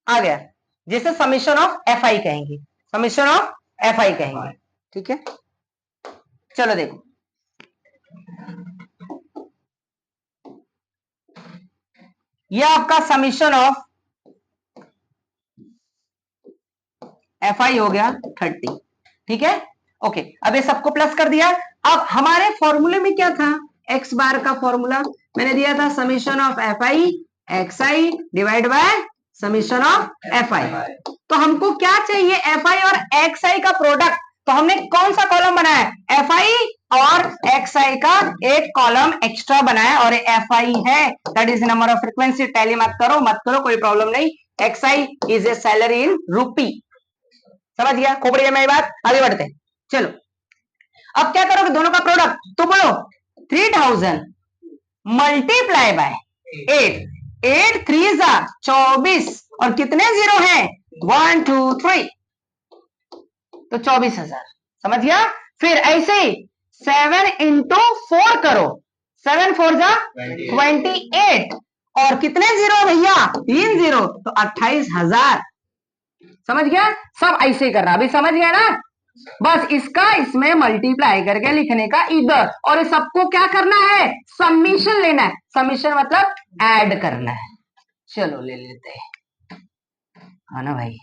आ गया, जिसे समीशन ऑफ एफ आई कहेंगे, समीशन ऑफ एफ आई कहेंगे। ठीक है, चलो देखो, ये आपका समीशन ऑफ एफ आई हो गया 30। ठीक है, ओके, अब ये सबको प्लस कर दिया। अब हमारे फॉर्मूले में क्या था, एक्स बार का फॉर्मूला मैंने दिया था, summation of f i x I divide by summation of f आई। तो हमको क्या चाहिए, एफ आई और एक्स आई का प्रोडक्ट। तो हमने कौन सा कॉलम बनाया, एफ आई और एक्स आई का एक कॉलम एक्स्ट्रा बनाया, और एफ आई है, that is number of frequency. Tally मत करो मत करो कोई प्रॉब्लम नहीं। X I is a salary in रूपी, समझ गया, खोपड़ी में बात। आगे बढ़ते हैं, चलो अब क्या करोगे, दोनों का प्रोडक्ट। तो बोलो 3000 मल्टीप्लाई बाय 8, 8 3 24, और कितने जीरो हैं, 1 2 3, तो 24,000, समझ गया। फिर ऐसे ही 7 इंटू 4 करो, 7 4 28, और कितने जीरो भैया, 3 जीरो, तो 28,000, समझ गया। सब ऐसे ही करना, अभी समझ गया ना, बस इसका इसमें मल्टीप्लाई करके लिखने का इधर, और सबको क्या करना है, समीशन लेना है। समीशन मतलब ऐड करना है। चलो ले लेते हैं, हाँ ना भाई।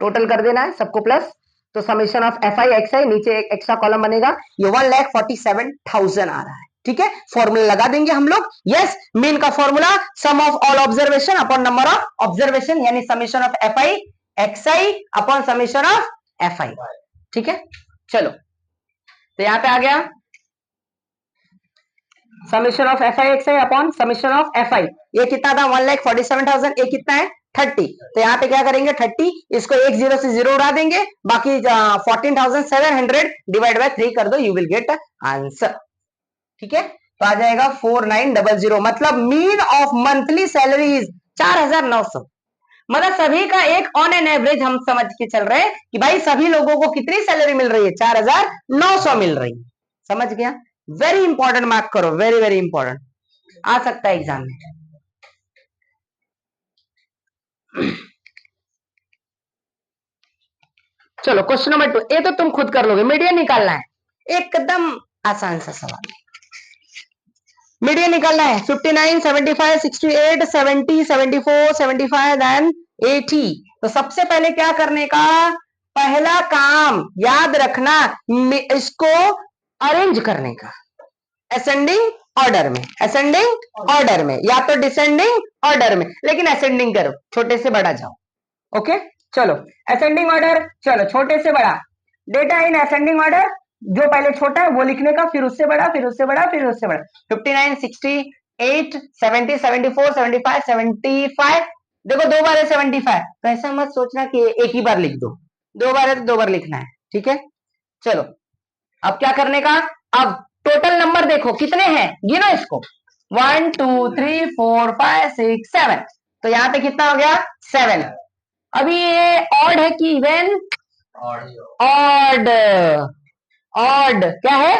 टोटल कर देना है सबको प्लस। तो summation of f i x i, नीचे एक एक्स्ट्रा कॉलम बनेगा, ये 1,47,000 आ रहा है। ठीक है, फॉर्मूला लगा देंगे हम लोग। यस, मीन का formula sum of all observation upon number of observation, यानी summation of f i x i upon summation of f i. ठीक है, चलो तो यहां पे आ गया summation of f i x i upon summation of f i. ये कितना था, 1,47,000, ये कितना है 30। तो यहाँ पे क्या करेंगे, 30, इसको एक जीरो से जीरो उड़ा देंगे, बाकी 14,700 डिवाइड बाय 3 कर दो, यू विल गेट आंसर। ठीक है, तो आ जाएगा 4900, मतलब मीन ऑफ मंथली सैलरीज 4,900। मतलब सभी का एक ऑन एन एवरेज हम समझ के चल रहे हैं कि भाई सभी लोगों को कितनी सैलरी मिल रही है, 4,900 मिल रही है। समझ गया, वेरी इंपॉर्टेंट, मार्क करो, वेरी वेरी इंपॉर्टेंट, आ सकता है एग्जाम में। चलो क्वेश्चन नंबर 2, ये तो तुम खुद कर लोगे, मीडियन निकालना है, एकदम आसान सा सवाल। मीडियन निकालना है, 59 75 68 70 74 75 एंड 80। तो सबसे पहले क्या करने का, पहला काम याद रखना इसको अरेंज करने का, असेंडिंग ऑर्डर में, असेंडिंग ऑर्डर में, या तो डिसेंडिंग ऑर्डर में, लेकिन असेंडिंग करो, छोटे से बड़ा जाओ। ओके चलो असेंडिंग ऑर्डर, चलो छोटे से बड़ा, डेटा इन असेंडिंग ऑर्डर, जो पहले छोटा है वो लिखने का, फिर उससे बड़ा, फिर उससे बड़ा, फिर उससे बड़ा। 59, 68, 70, 74, 75, 75, देखो दो बार है 75, तो ऐसा मत सोचना कि एक ही बार लिख दो, दो बार है तो दो बार लिखना है, ठीक है। चलो अब क्या करने का, अब टोटल नंबर देखो कितने हैं, गिनो इसको, 1 2 3 4 5 6 7, तो यहां पे कितना हो गया 7। अभी ये ऑड है कि इवन, ऑड, ऑड क्या है,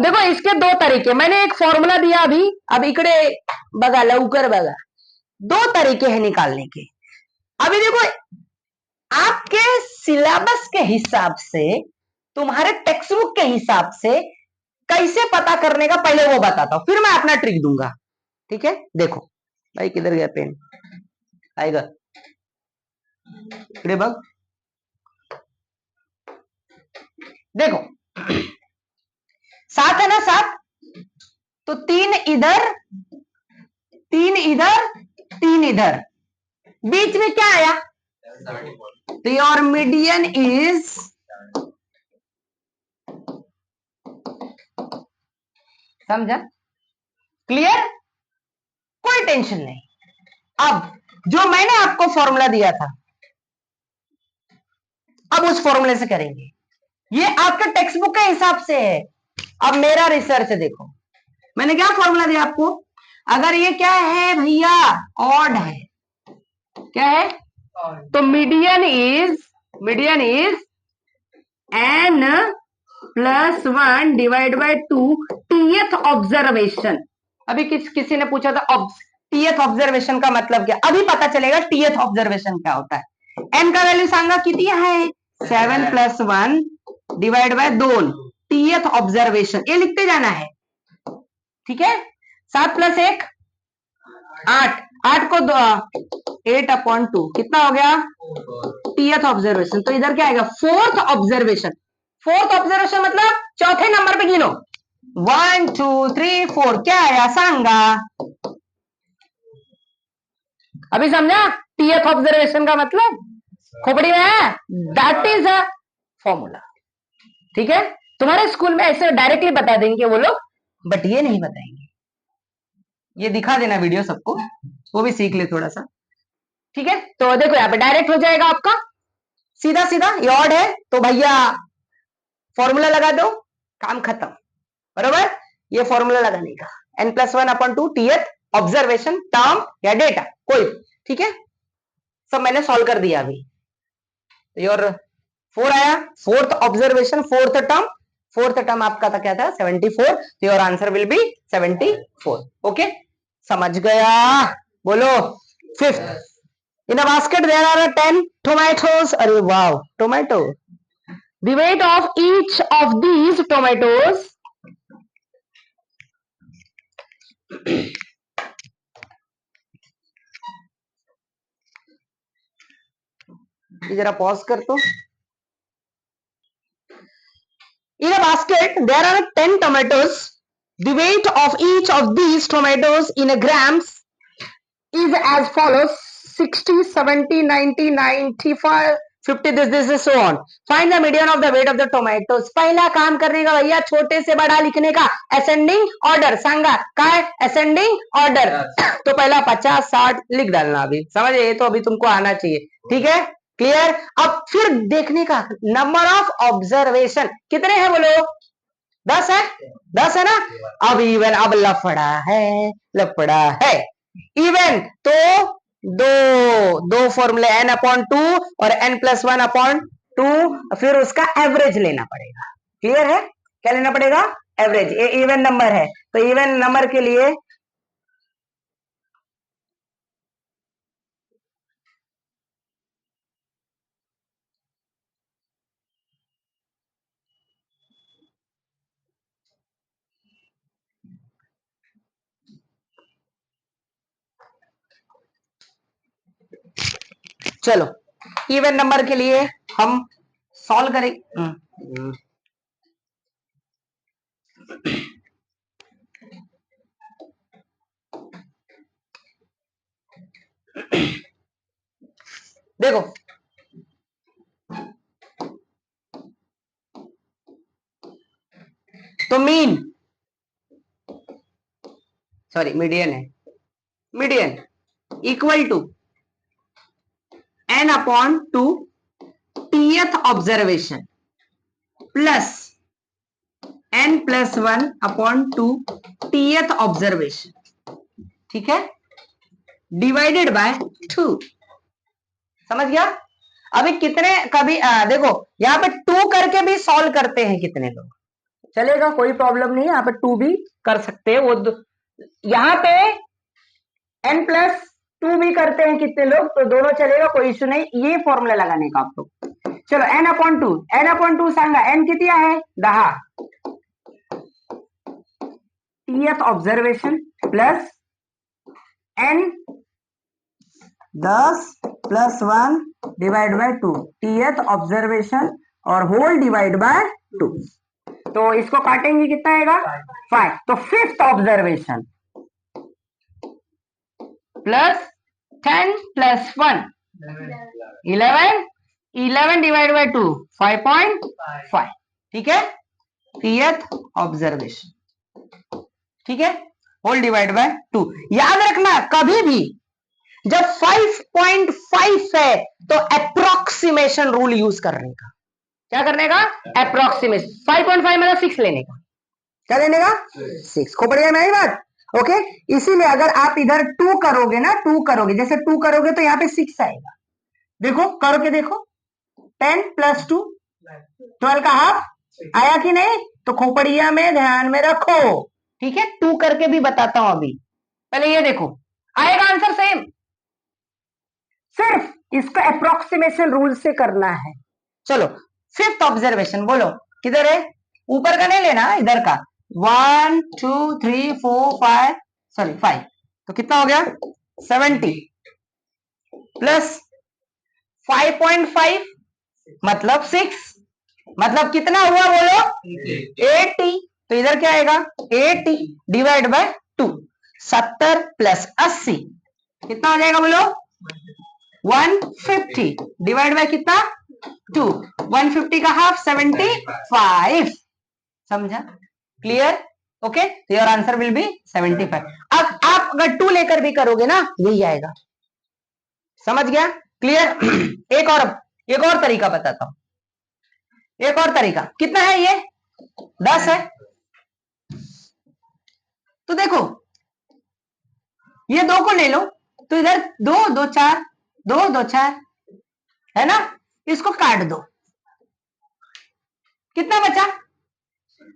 देखो इसके दो तरीके, मैंने एक फॉर्मूला दिया अभी, अब इकडे बगा लवकर बगा, दो तरीके हैं निकालने के। अभी देखो आपके सिलेबस के हिसाब से, तुम्हारे टेक्स्ट बुक के हिसाब से कैसे पता करने का पहले वो बताता हूं, फिर मैं अपना ट्रिक दूंगा, ठीक है। देखो भाई किधर गया पेन, आएगा इकडे बग, देखो 7 है ना 7, तो 3 इधर, 3 इधर, 3 इधर, बीच में क्या आया, तो योर मीडियन इज, समझा, क्लियर, कोई टेंशन नहीं। अब जो मैंने आपको फॉर्मूला दिया था, अब उस फॉर्मूले से करेंगे, ये आपके टेक्स्ट बुक के हिसाब से है। अब मेरा रिसर्च देखो, मैंने क्या फॉर्मूला दिया आपको, अगर ये क्या है भैया, ऑड है, क्या है, तो median is n plus 1 divide by 2 th observation. अभी किसी ने पूछा था टीएथ ऑब्जर्वेशन का मतलब क्या, अभी पता चलेगा टीएथ ऑब्जर्वेशन क्या होता है। एन का वैल्यू सांगा किती है, 7 plus 1 divide by 2 th observation, ये लिखते जाना है, ठीक है। 7 प्लस 1 8, 8 को 8/2 कितना हो गया, टीएथ ऑब्जर्वेशन, तो इधर क्या आएगा, फोर्थ ऑब्जर्वेशन। फोर्थ ऑब्जर्वेशन मतलब चौथे नंबर पे गिनो, 1 2 3 4, क्या आया सांगा, अभी समझा टीएथ ऑब्जर्वेशन का मतलब, खोपड़ी में है, दैट इज अ फॉर्मूला, ठीक है। तुम्हारे स्कूल में ऐसे डायरेक्टली बता देंगे वो लोग, बट ये नहीं बताएंगे, ये दिखा देना वीडियो सबको, वो भी सीख ले थोड़ा सा, ठीक है। तो देखो यहाँ पे डायरेक्ट हो जाएगा आपका, सीधा सीधा, ये ऑड है तो भैया फॉर्मूला लगा दो, काम खत्म, बरोबर। ये फॉर्मूला लगाने का, n+1/2 टीएथ ऑब्जर्वेशन टर्म या डेटा कोई, ठीक है, सब मैंने सॉल्व कर दिया अभी। योर 4 आया, फोर्थ ऑब्जर्वेशन, फोर्थ टर्म आपका था क्या था 74, तो your answer will be 74, okay, समझ गया, बोलो। Fifth, in a basket there are 10 tomatoes, अरे wow tomato, the weight of each of these tomatoes, जरा पॉज कर तो, in a basket there are 10 tomatoes, the weight of each of these tomatoes in a grams is as follows, 60 70 90 95 50, this is so on, find the median of the weight of the tomatoes। पहला काम करने का भैया छोटे से बड़ा लिखने का, असेंडिंग ऑर्डर, सांगा काय असेंडिंग ऑर्डर, तो पहला 50 60 लिख डालना, अभी समझ, ये तो अभी तुमको आना चाहिए, ठीक है, क्लियर। अब फिर देखने का नंबर ऑफ ऑब्जर्वेशन कितने हैं बोलो, 10 है, 10 है ना, अब इवन, अब लफड़ा है, लफड़ा है, इवन तो दो, दो फॉर्मूले n/2 और n+1/2, फिर उसका एवरेज लेना पड़ेगा, क्लियर है, क्या लेना पड़ेगा, एवरेज, ये इवन नंबर है, तो इवन नंबर के लिए चलो, इवन नंबर के लिए हम सॉल्व करें। देखो तो मीन, सॉरी मीडियन है, median equal to n upon 2 th observation plus n plus 1 upon 2 th observation, ठीक है, डिवाइडेड बाय 2। समझ गया? अभी कितने कभी देखो यहाँ पे 2 करके भी सॉल्व करते हैं कितने लोग, चलेगा, कोई प्रॉब्लम नहीं है, यहाँ पे 2 भी कर सकते हैं। वो यहाँ पे n प्लस 2 भी करते हैं कितने लोग, तो दोनों चलेगा, कोई इश्यू नहीं। ये फॉर्मूला लगाने का आप लोग, चलो n अपॉन 2, n अपॉन 2 सांगा n किती आहे 10 th observation plus n 10 plus 1 divide by 2 th observation और होल डिवाइड बाय 2। तो इसको काटेंगे कितना आएगा 5। तो fifth observation plus 10 plus 1 11, 11 divide by 2 5.5, ठीक है, टीएथ ऑब्जर्वेशन, ठीक है, होल डिवाइड बाय 2। याद रखना कभी भी जब 5.5 है तो अप्रोक्सीमेशन रूल यूज करने का, क्या करने का, अप्रोक्सीमेशन। 5.5 मतलब 6 लेने का, क्या लेने का 6 को, बढ़िया नहीं बात, ओके। इसीलिए अगर आप इधर 2 करोगे ना, 2 करोगे, जैसे 2 करोगे तो यहाँ पे 6 आएगा, देखो करो के देखो, 10 प्लस 2 12 का हाफ आया कि नहीं, तो खोपड़िया में ध्यान में रखो, ठीक है। 2 करके भी बताता हूं अभी, पहले ये देखो, आएगा आंसर सेम, सिर्फ इसका अप्रोक्सीमेशन रूल से करना है। चलो फिफ्थ ऑब्जर्वेशन बोलो, किधर है, ऊपर का नहीं लेना, इधर का। 1 2 3 4 5, सॉरी 5, तो कितना हो गया 70 प्लस 5.5 मतलब 6, मतलब कितना हुआ बोलो 80। तो इधर क्या आएगा 80 डिवाइड बाय 2, 70 प्लस 80 कितना हो जाएगा बोलो 150 डिवाइड बाय कितना 2, 150 का हाफ 75, समझा, क्लियर, ओके। तो योर आंसर विल बी 75। अब आप अगर 2 लेकर भी करोगे ना यही आएगा, समझ गया, क्लियर। एक और तरीका बताता हूं, एक और तरीका, कितना है ये 10 है, तो देखो ये 2 को ले लो, तो इधर 2 2 4 2 2 4 है ना, इसको काट दो, कितना बचा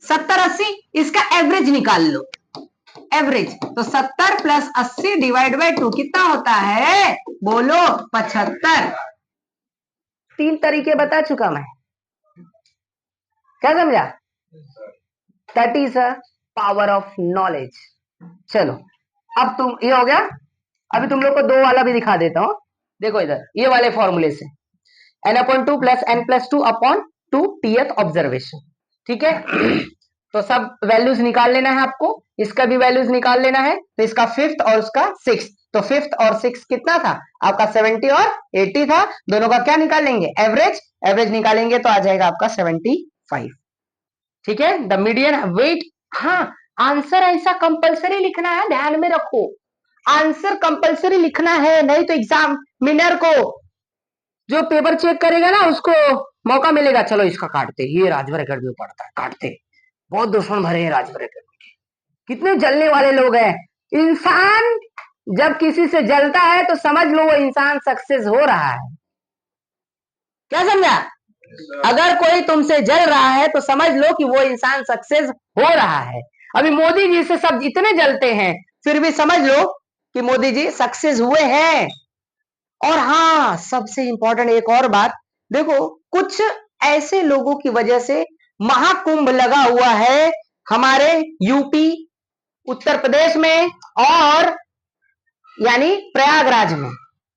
70 80, इसका एवरेज निकाल लो, एवरेज, तो 70 प्लस 80 डिवाइड बाय 2 कितना होता है बोलो 75। 3 तरीके बता चुका मैं, क्या समझा, that is a power of knowledge. चलो अब तुम, ये हो गया, अभी तुम लोग को 2 वाला भी दिखा देता हूं, देखो इधर ये वाले फॉर्मूले से, n upon 2 plus n plus 2 upon 2 th observation, ठीक है। तो सब वैल्यूज निकाल लेना है आपको, इसका भी वैल्यूज निकाल लेना है, तो इसका फिफ्थ और उसका सिक्स, तो फिफ्थ और सिक्स कितना था आपका 70 और 80 था, दोनों का क्या निकालेंगे एवरेज, एवरेज निकालेंगे तो आ जाएगा आपका 75, ठीक है। द मीडियन वेट, हाँ आंसर ऐसा कंपलसरी लिखना है, ध्यान में रखो, आंसर कंपलसरी लिखना है, नहीं तो एग्जामिनर को जो पेपर चेक करेगा ना उसको मौका मिलेगा, चलो इसका काटते, ये राजभर एकेडमी में पढ़ता है, काटते, बहुत दुश्मन भरे हैं राजभर एकेडमी के, कितने जलने वाले लोग हैं। इंसान जब किसी से जलता है तो समझ लो वो इंसान सक्सेस हो रहा है, क्या समझा, अगर कोई तुमसे जल रहा है तो समझ लो कि वो इंसान सक्सेस हो रहा है। अभी मोदी जी से सब इतने जलते हैं, फिर भी समझ लो कि मोदी जी सक्सेस हुए हैं। और हाँ सबसे इंपॉर्टेंट एक और बात, देखो कुछ ऐसे लोगों की वजह से महाकुंभ लगा हुआ है हमारे यूपी उत्तर प्रदेश में और यानी प्रयागराज में,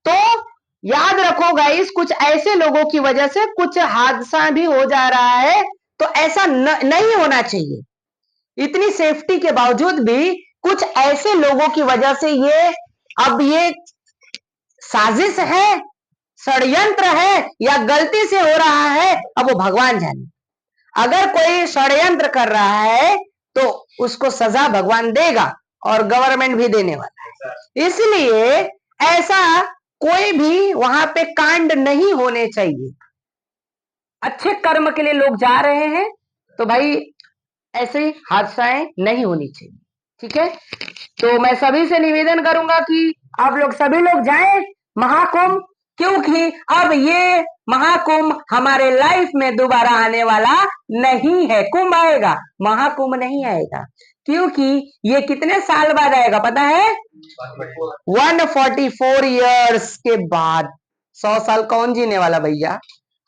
तो याद रखो गाइस, कुछ ऐसे लोगों की वजह से कुछ हादसा भी हो जा रहा है, तो ऐसा नहीं होना चाहिए। इतनी सेफ्टी के बावजूद भी कुछ ऐसे लोगों की वजह से ये साजिश है, षड्यंत्र है, या गलती से हो रहा है, अब वो भगवान जाने। अगर कोई षड्यंत्र कर रहा है तो उसको सजा भगवान देगा, और गवर्नमेंट भी देने वाला है। इसलिए ऐसा कोई भी वहां पे कांड नहीं होने चाहिए। अच्छे कर्म के लिए लोग जा रहे हैं तो भाई ऐसे हादसाएं नहीं होनी चाहिए, ठीक है। तो मैं सभी से निवेदन करूंगा कि आप लोग सभी लोग जाएं महाकुंभ, क्योंकि अब ये महाकुंभ हमारे लाइफ में दोबारा आने वाला नहीं है। कुंभ आएगा, महाकुंभ नहीं आएगा, क्योंकि ये कितने साल बाद आएगा पता है? 144 इयर्स के बाद। 100 साल कौन जीने वाला भैया,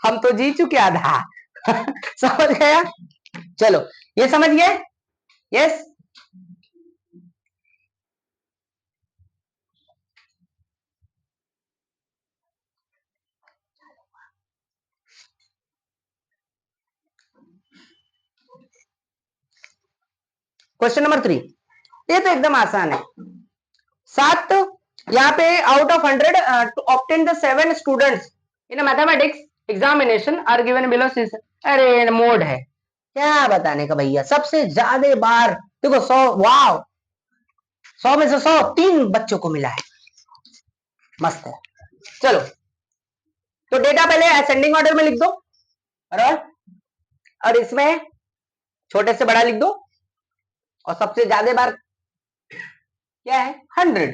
हम तो जी चुके आधा। समझ गया? चलो, ये समझ गए? यस। क्वेश्चन नंबर 3, ये तो एकदम आसान है। 7 यहाँ पे out of 100 to obtain the 7 students in a mathematics examination are given below। अरे मोड है, क्या बताने का भैया। सबसे ज्यादा बार देखो 100, वाव, 100 में से 100 3 बच्चों को मिला है, मस्त है। चलो, तो डेटा पहले असेंडिंग ऑर्डर में लिख दो, और इसमें छोटे से बड़ा लिख दो, और सबसे ज्यादा बार क्या है? 100।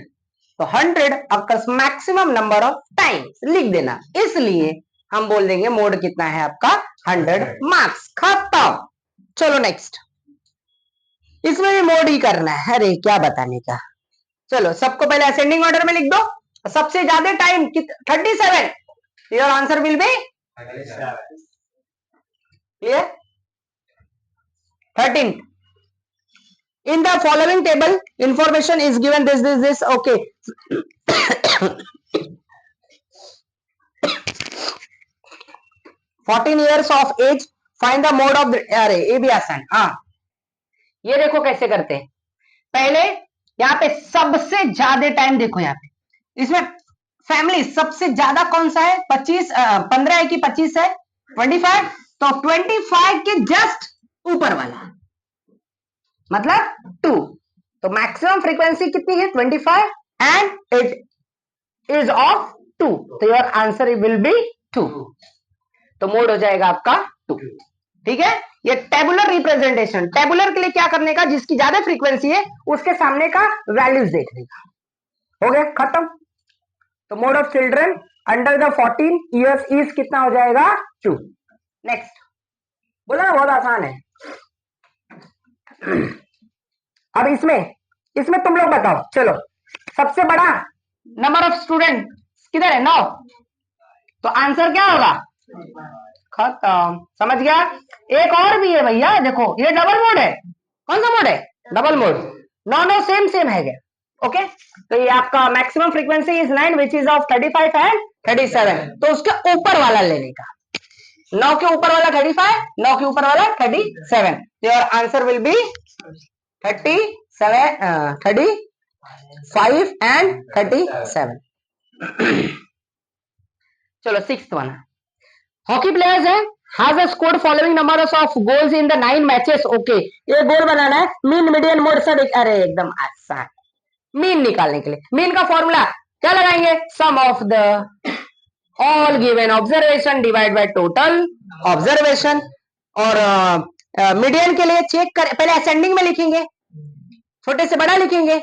तो 100 occurs maximum number of times लिख देना, इसलिए हम बोल देंगे मोड कितना है आपका? 100 मार्क्स, खत्म। चलो नेक्स्ट, इसमें भी मोड ही करना है। अरे क्या बताने का। चलो, सबको पहले असेंडिंग ऑर्डर में लिख दो, सबसे ज्यादा time 37। Your answer will B clear? 13। In the following table, information is given this. Okay. 14 years of age, find the mode of the, अरे ये भी आसान। हाँ, ये देखो कैसे करते हैं। पहले यहाँ पे सबसे ज्यादा टाइम देखो, यहाँ पे इसमें फैमिली सबसे ज्यादा कौन सा है? 25, 15 है कि 25 है? 25। तो 25 के जस्ट ऊपर वाला मतलब 2। तो मैक्सिमम फ्रीक्वेंसी कितनी है? 25, एंड इट इज ऑफ 2, तो योर आंसर विल बी 2। तो मोड हो जाएगा आपका 2, ठीक है। ये टेबुलर रिप्रेजेंटेशन, टेबुलर के लिए क्या करने का? जिसकी ज्यादा फ्रीक्वेंसी है उसके सामने का वैल्यूज देखने का। हो गया, खत्म। तो mode of children under the 14 years is कितना हो जाएगा? 2। नेक्स्ट, बोला ना बहुत आसान है। अब इसमें तुम लोग बताओ। चलो, सबसे बड़ा नंबर ऑफ स्टूडेंट किधर है? 9। तो आंसर क्या होगा? खत्म, समझ गया? एक और भी है भैया, देखो ये डबल मोड है। कौन सा मोड है? Double mode. 9 सेम है गया। ओके, तो ये आपका maximum frequency is 9 which is of 35 and 37। तो उसके ऊपर वाला लेने का, 9 के ऊपर वाला 35, 9 के ऊपर वाला 37। Your answer will B 37, 35 and 37। चलो, 6th वन, हॉकी प्लेयर्स है has scored following numbers of goals in the 9 matches। Okay, ये गोल बनाना है, मीन मीडियन मोड सब। अरे एकदम आसान। मीन निकालने के लिए मीन का फॉर्मूला क्या लगाएंगे? Sum of the all given observation divide by total observation. और मीडियन के लिए चेक कर, पहले असेंडिंग में लिखेंगे, छोटे से बड़ा लिखेंगे,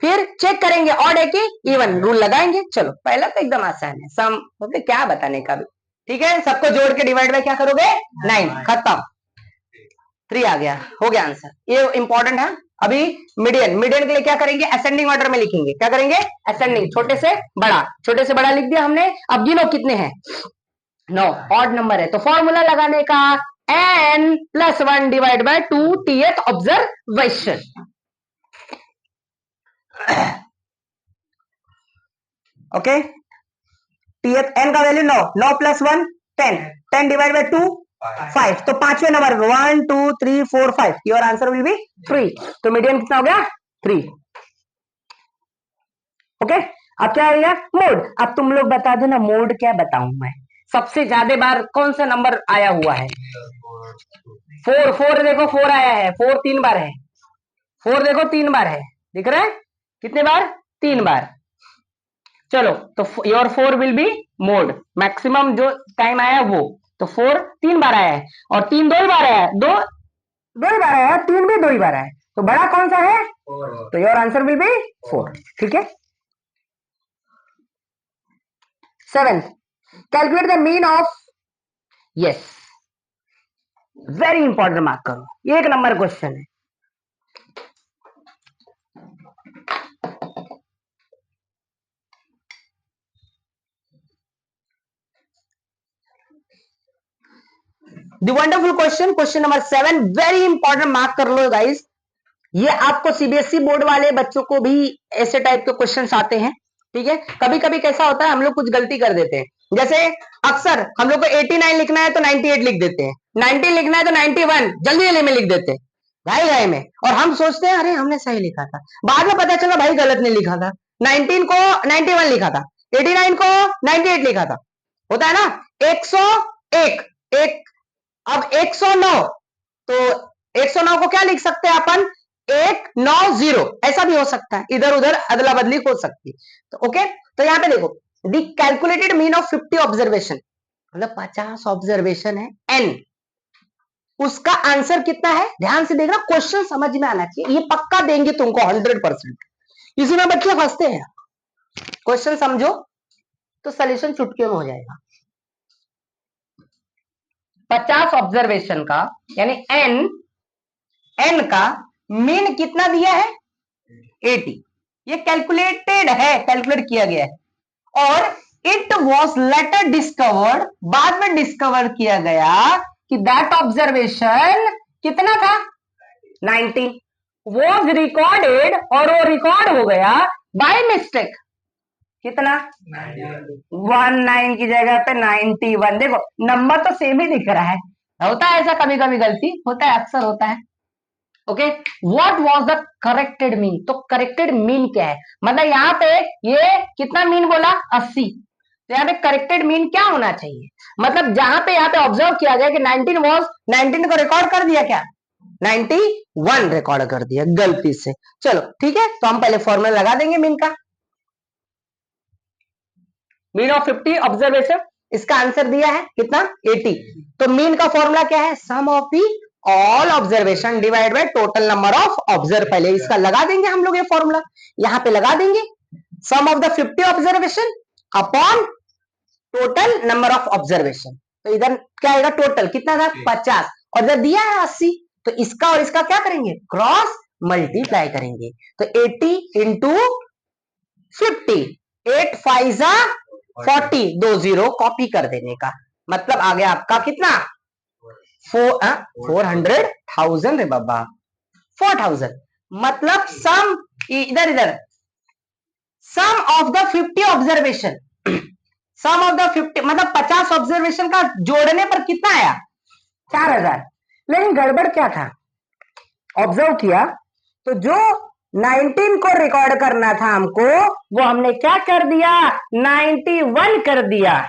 फिर चेक करेंगे ऑड है कि इवन, रूल लगाएंगे। चलो, पहला तो एकदम आसान है, सम होते क्या बताने का भी, ठीक है। सबको जोड़ के डिवाइड बाय क्या करोगे? 9, खत्म। 3 आ गया, हो गया आंसर। ये इंपॉर्टेंट है। अभी मीडियन के लिए क्या करेंगे? असेंडिंग ऑर्डर में लिखेंगे। क्या करेंगे? असेंडिंग, छोटे से बड़ा, छोटे से बड़ा लिख दिया हमने। अब गिनो कितने हैं? 9, ऑड नंबर है, तो फॉर्मूला लगाने का n+1 divide by 2 tth observation. Okay, N का वैल्यू 9, 9 प्लस 1 10, 10 डिवाइड बाय 2 5, तो पांचवें नंबर 1 2 3 4 5, योर आंसर विल बी 3। तो मीडियन कितना हो गया 3। ओके, अब क्या आएगा मोड। अब तुम लोग बता दो ना मोड क्या बताऊं मैं, सबसे ज्यादा बार कौन सा नंबर आया हुआ है? 4, 4 देखो 4 आया है, 4 3 बार है, 4 देखो 3 बार है, दिख रहा है कितने बार? 3 बार। चलो तो your 4 will be mode, maximum जो टाइम आया वो, तो 4 3 बार आया है और 3 2 ही बार आया है, 2 2 ही बार आया है, 3 भी 2 ही बार आया है, तो बड़ा कौन सा है? 4। तो योर आंसर विल बी 4। ठीक है। 7th, calculate the mean of, yes very important, mark करो, ये 1 नंबर क्वेश्चन है। The wonderful question, question number 7, very important, mark कर लो गाइस। ये आपको सीबीएसई बोर्ड वाले बच्चों को भी ऐसे टाइप के क्वेश्चंस आते हैं। ठीक है, कभी कभी कैसा होता है हम लोग कुछ गलती कर देते हैं, जैसे अक्सर हम लोग को 89 लिखना है तो 98 लिख देते हैं, 90 लिखना है तो 91 जल्दी जल्दी में लिख देते हैं, घाई घाई में, और हम सोचते हैं अरे हमने सही लिखा था, बाद में पता चला भाई गलत नहीं लिखा था, 19 को 91 लिखा था, 89 को 98 लिखा था, होता है ना। 101 एक, अब 109, तो 109 को क्या लिख सकते हैं अपन? 190, ऐसा भी हो सकता है, इधर उधर अदला बदली हो सकती है। तो ओके, तो यहां पे देखो the calculated mean of 50 observation, मतलब 50 ऑब्जर्वेशन है एन, उसका आंसर कितना है? ध्यान से देखना, क्वेश्चन समझ में आना चाहिए, ये पक्का देंगे तुमको 100%। इसी में बच्चे फंसते हैं, क्वेश्चन समझो तो सोल्यूशन चुटकियों में हो जाएगा। 50 ऑब्जर्वेशन का यानी एन का मीन कितना दिया है? 80। ये कैलकुलेटेड है, कैलकुलेट किया गया है, और इट वॉज लेटर डिस्कवर्ड, बाद में डिस्कवर किया गया कि दैट ऑब्जर्वेशन कितना था? 19 वॉज रिकॉर्डेड, और वो रिकॉर्ड हो गया बाय मिस्टेक, कितना? 19 की जगह पे 91। देखो नंबर तो सेम ही दिख रहा है, होता है ऐसा कभी कभी, गलती होता है, अक्सर होता है। Okay, what was the corrected mean, तो करेक्टेड मीन क्या है, मतलब यहाँ पे ये कितना मीन बोला? 80, तो यहाँ पे करेक्टेड मीन क्या होना चाहिए? मतलब जहां पे यहाँ पे ऑब्जर्व किया गया कि 19 वॉज, 19 को रिकॉर्ड कर दिया क्या? 91 रिकॉर्ड कर दिया गलती से। चलो ठीक है, तो हम पहले फॉर्मूला लगा देंगे मीन का, मीन ऑफ 50 ऑब्जर्वेशन, इसका आंसर दिया है कितना? 80। तो मीन का फॉर्मूला क्या है? Sum of the all observation divide by total number of observe, पहले इसका लगा देंगे हम लोग, ये फॉर्मूला यहां पे लगा देंगे, sum of the 50 observation upon total number of observation. तो इधर क्या आएगा? टोटल कितना था? 50, और इधर दिया है 80, तो इसका और इसका क्या करेंगे? क्रॉस मल्टीप्लाई करेंगे, तो 80 इंटू 50, 8 5 40, 2 जीरो कॉपी कर देने का, मतलब आ गया आपका कितना? 400,000 रे बाबा, 4000, मतलब सम, इधर इधर sum of the 50 observation, sum of the 50 मतलब 50 ऑब्जर्वेशन का जोड़ने पर कितना आया? 4000। लेकिन गड़बड़ क्या था? ऑब्जर्व किया तो जो 19 को रिकॉर्ड करना था हमको, वो हमने क्या कर दिया? 91 कर दिया,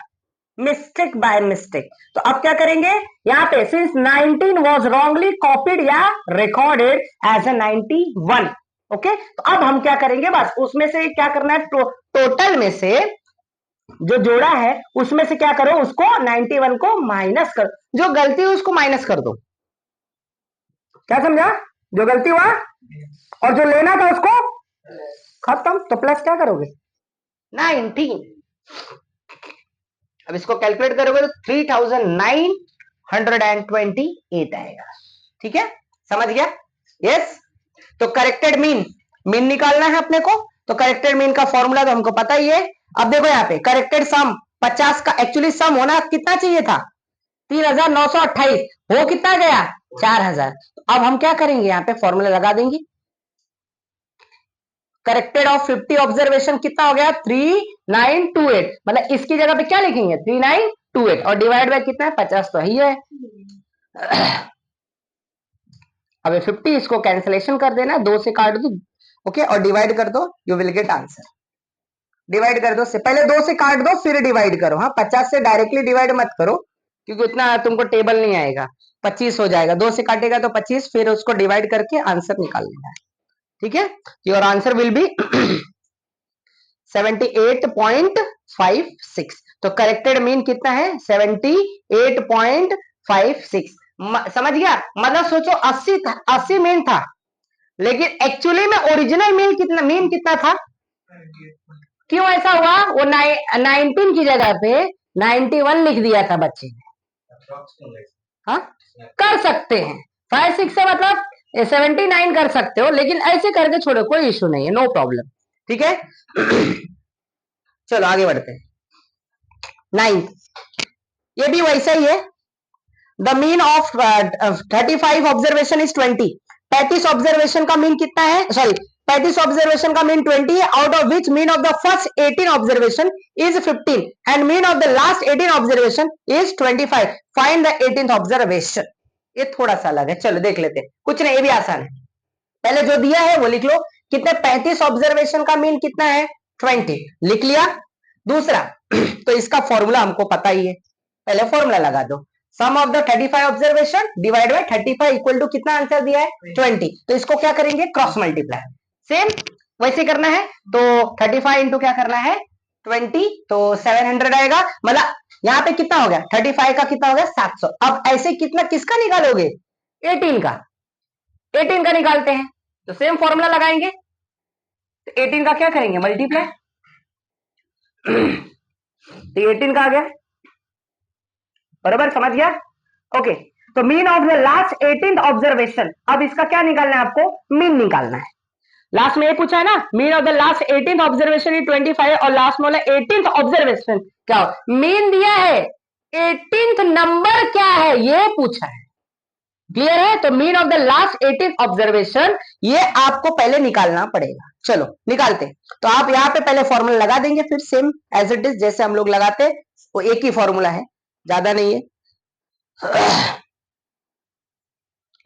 मिस्टेक बाय मिस्टेक। तो अब क्या करेंगे? यहाँ पे सिंस 19 वॉज रॉन्गली कॉपीड या रिकॉर्डेड एज ए 91, ओके, तो अब हम क्या करेंगे? बस उसमें से क्या करना है? टोटल में से जो जोड़ा है उसमें से क्या करो? उसको 91 को माइनस कर, जो गलती हुई उसको माइनस कर दो। क्या समझा? जो गलती हुआ और जो लेना था उसको खत्म, तो प्लस क्या करोगे? 19। अब इसको कैलकुलेट करोगे तो 3928 आएगा। ठीक है, समझ गया? यस। तो करेक्टेड मीन, मीन निकालना है अपने को, तो करेक्टेड मीन का फॉर्मूला तो हमको पता ही है। अब देखो यहाँ पे करेक्टेड सम 50 का एक्चुअली सम होना कितना चाहिए था? 3928, वो कितना गया? 4000। अब हम क्या करेंगे? यहाँ पे फॉर्मूला लगा देंगे, करेक्टेड ऑफ 50 ऑब्जर्वेशन कितना हो गया 3928, मतलब इसकी जगह पे क्या लिखेंगे 3928 और डिवाइड बाय कितना है 50 तो ही है। अब 50 इसको कैंसिलेशन कर देना, 2 से काट दो ओके और डिवाइड कर दो, you will get answer. Divide कर दो से पहले 2 से काट दो फिर डिवाइड करो। हाँ 50 से डायरेक्टली डिवाइड मत करो क्योंकि उतना तुमको टेबल नहीं आएगा, 25 हो जाएगा, 2 से काटेगा तो 25, फिर उसको डिवाइड करके आंसर निकाल लेना है। ठीक है, योर आंसर विल बी 78.56। तो करेक्टेड मीन कितना है 78.56। समझ गया, मतलब सोचो 80 था, 80 मीन था, लेकिन एक्चुअली में ओरिजिनल मीन कितना था। क्यों ऐसा हुआ, वो 19 की जगह पे 91 लिख दिया था बच्चे ने। हाँ कर सकते हैं 5-6 से मतलब 79 कर सकते हो, लेकिन ऐसे करके छोड़ो, कोई इशू नहीं है, नो प्रॉब्लम। ठीक है, चलो आगे बढ़ते हैं। 9 ये भी वैसा ही है। The mean of 35 observation is 20। 35 observation का मीन कितना है, सॉरी 35 ऑब्जर्वेशन का मीन 20 है, out of which mean of the first 18 observation is 15 and mean of the last 18 observation is 25। Find the 18th observation. ये थोड़ा सा अलग है, चलो देख लेते हैं, कुछ नहीं, ये भी आसान है। पहले जो दिया है वो लिख लो, कितने 35 ऑब्जर्वेशन का मीन कितना है 20, लिख लिया। दूसरा तो इसका फॉर्मूला हमको पता ही है, पहले फॉर्मूला लगा दो, sum of the 35 observation divide by 35 equal to कितना आंसर दिया है 20। तो इसको क्या करेंगे क्रॉस मल्टीप्लाई, सेम वैसे करना है। तो 35 इंटू क्या करना है 20, तो 700 आएगा, मतलब यहाँ पे कितना हो गया 35 का कितना हो गया 700। अब ऐसे कितना किसका निकालोगे 18 का, 18 का निकालते हैं, तो सेम फॉर्मूला लगाएंगे, तो 18 का क्या करेंगे मल्टीप्लाई, तो 18 का आ गया, बराबर समझ गया। ओके, तो mean of the last 18th observation, अब इसका क्या निकालना है आपको मीन निकालना है। लास्ट में ये पूछा है ना, mean of the last 18th observation is 25 और लास्ट में 18th ऑब्जर्वेशन क्या हो, मीन दिया है 18th नंबर क्या है ये पूछा है, क्लियर है। तो mean of the last 18th observation ये आपको पहले निकालना पड़ेगा, चलो निकालते। तो आप यहाँ पे पहले फॉर्मूला लगा देंगे, फिर सेम एज इट इज जैसे हम लोग लगाते, वो एक ही फॉर्मूला है, ज्यादा नहीं है।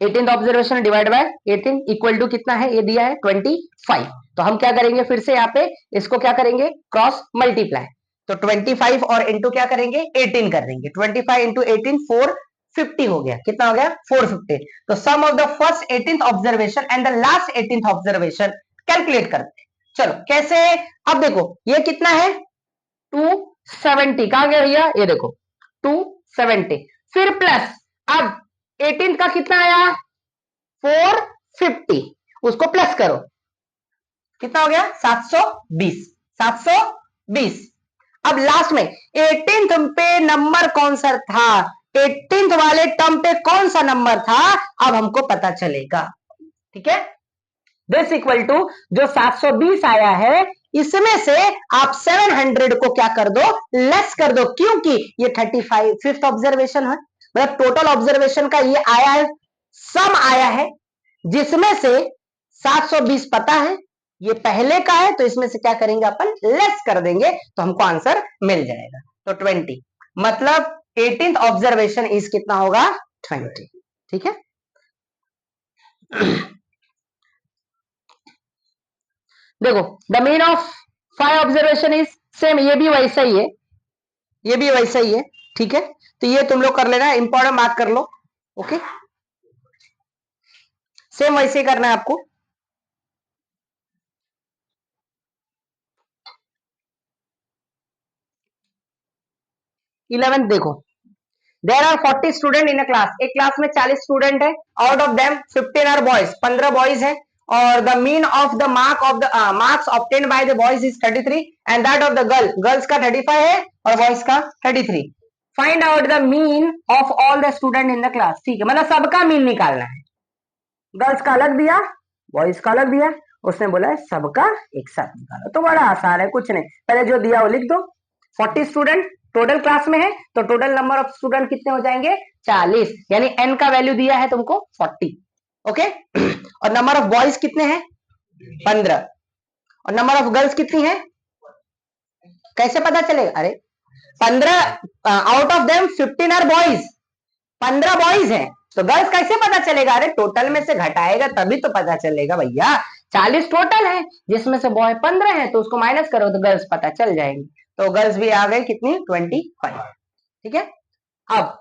18th observation divide by 18 equal to कितना है, ये दिया है 25। तो हम क्या करेंगे फिर से यहाँ पे इसको क्या करेंगे क्रॉस मल्टीप्लाई, तो 25 और इंटू क्या करेंगे 18 कर देंगे, 25 इंटू 18 450 हो गया, कितना हो गया 450। तो sum of the first 18th observation and the last 18th observation calculate करते हैं। चलो कैसे, अब देखो ये कितना है 270, कहा गया भैया, ये देखो 270, फिर प्लस अब 18 का कितना आया 450, उसको प्लस करो, कितना हो गया 720, 720। अब लास्ट में 18th पे नंबर कौन सा था, 18th वाले टर्म पे कौन सा नंबर था, अब हमको पता चलेगा। ठीक है, दिस इक्वल टू जो 720 आया है इसमें से आप 700 को क्या कर दो लेस कर दो, क्योंकि ये 35 फिफ्थ ऑब्जर्वेशन है, मतलब टोटल ऑब्जर्वेशन का ये आया है, सम आया है, जिसमें से 720 पता है ये पहले का है, तो इसमें से क्या करेंगे अपन लेस कर देंगे, तो हमको आंसर मिल जाएगा। तो 20 मतलब 18th ऑब्जर्वेशन इज कितना होगा 20। ठीक है, देखो the mean of 5 observation is same, ये भी वैसा ही है, ये भी वैसा ही है। ठीक है, तो ये तुम लोग कर लेना, इंपॉर्टेंट मार्क कर लो। ओके, सेम वैसे ही करना है आपको। 11th देखो, there are 40 student in a class, एक क्लास में 40 स्टूडेंट है, out of them 15 are boys, 15 boys है, और the mean of the marks obtained by the boys is 33 and that of the girls का 35 है और बॉयज का 33। Find out the mean of all the student in the class. ठीक है, मतलब सबका मीन निकालना है, गर्ल्स का अलग दिया बॉयज का अलग दिया, उसने बोला है सबका एक साथ निकालो, तो बड़ा आसान है, कुछ नहीं, पहले जो दिया वो लिख दो। 40 स्टूडेंट टोटल क्लास में है, तो टोटल नंबर ऑफ स्टूडेंट कितने हो जाएंगे 40, यानी n का वैल्यू दिया है तुमको 40। ओके, और नंबर ऑफ बॉयज कितने हैं 15, और नंबर ऑफ गर्ल्स कितनी है? कैसे पता चलेगा? अरे 15 out of them 15 are boys, 15 boys हैं, तो गर्ल्स कैसे पता चलेगा? अरे टोटल में से घटाएगा तभी तो पता चलेगा भैया। 40 टोटल है जिसमें से बॉय 15 है, तो उसको माइनस करो तो गर्ल्स पता चल जाएंगी। तो गर्ल्स भी आ गए कितनी? 25। ठीक है। अब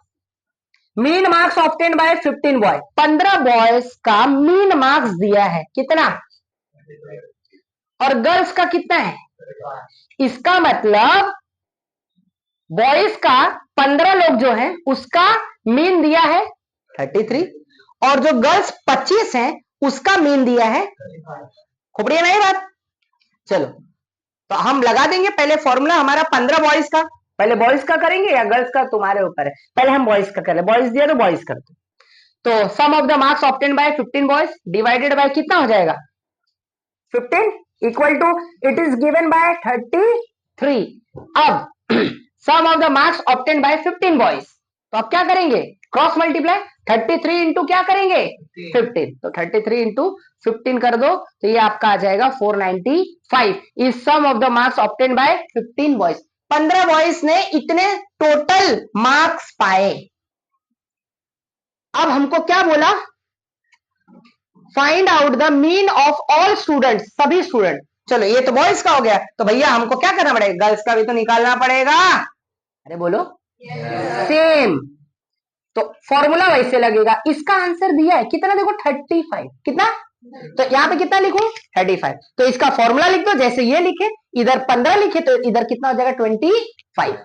mean marks obtain by 15 boy, 15 boys का मीन मार्क्स दिया है कितना, और गर्ल्स का कितना है? इसका मतलब बॉयज का 15 लोग जो है उसका मीन दिया है 33, और जो गर्ल्स 25 हैं उसका मीन दिया है, खोपड़ी नहीं बात। चलो तो हम लगा देंगे पहले फॉर्मूला हमारा 15 बॉयज का। पहले बॉयज का करेंगे या गर्ल्स का, तुम्हारे ऊपर है। पहले हम बॉयज का करें, बॉयज दिया तो बॉयज कर दो। तो sum of the marks obtain by 15 boys divided by कितना हो जाएगा? 15 equal to it is given by 33। अब sum of the marks obtain by 15 boys, तो अब क्या करेंगे? क्रॉस मल्टीप्लाई 33 इंटू क्या करेंगे? 15। तो 33 इंटू 15 कर दो तो ये आपका आ जाएगा 495 is sum of the marks obtain by 15 boys. 15 boys ने इतने टोटल मार्क्स पाए। अब हमको क्या बोला? Find out the mean of all students, सभी स्टूडेंट। चलो ये तो बॉयज का हो गया, तो भैया हमको क्या करना पड़ेगा? गर्ल्स का भी तो निकालना पड़ेगा। अरे बोलो सेम। तो फॉर्मूला वैसे लगेगा। इसका आंसर दिया है कितना देखो 35। कितना? तो यहां पे कितना लिखूं? 35। तो इसका फॉर्मूला लिख दो जैसे ये लिखे, इधर 15 लिखे तो इधर कितना हो जाएगा? 25।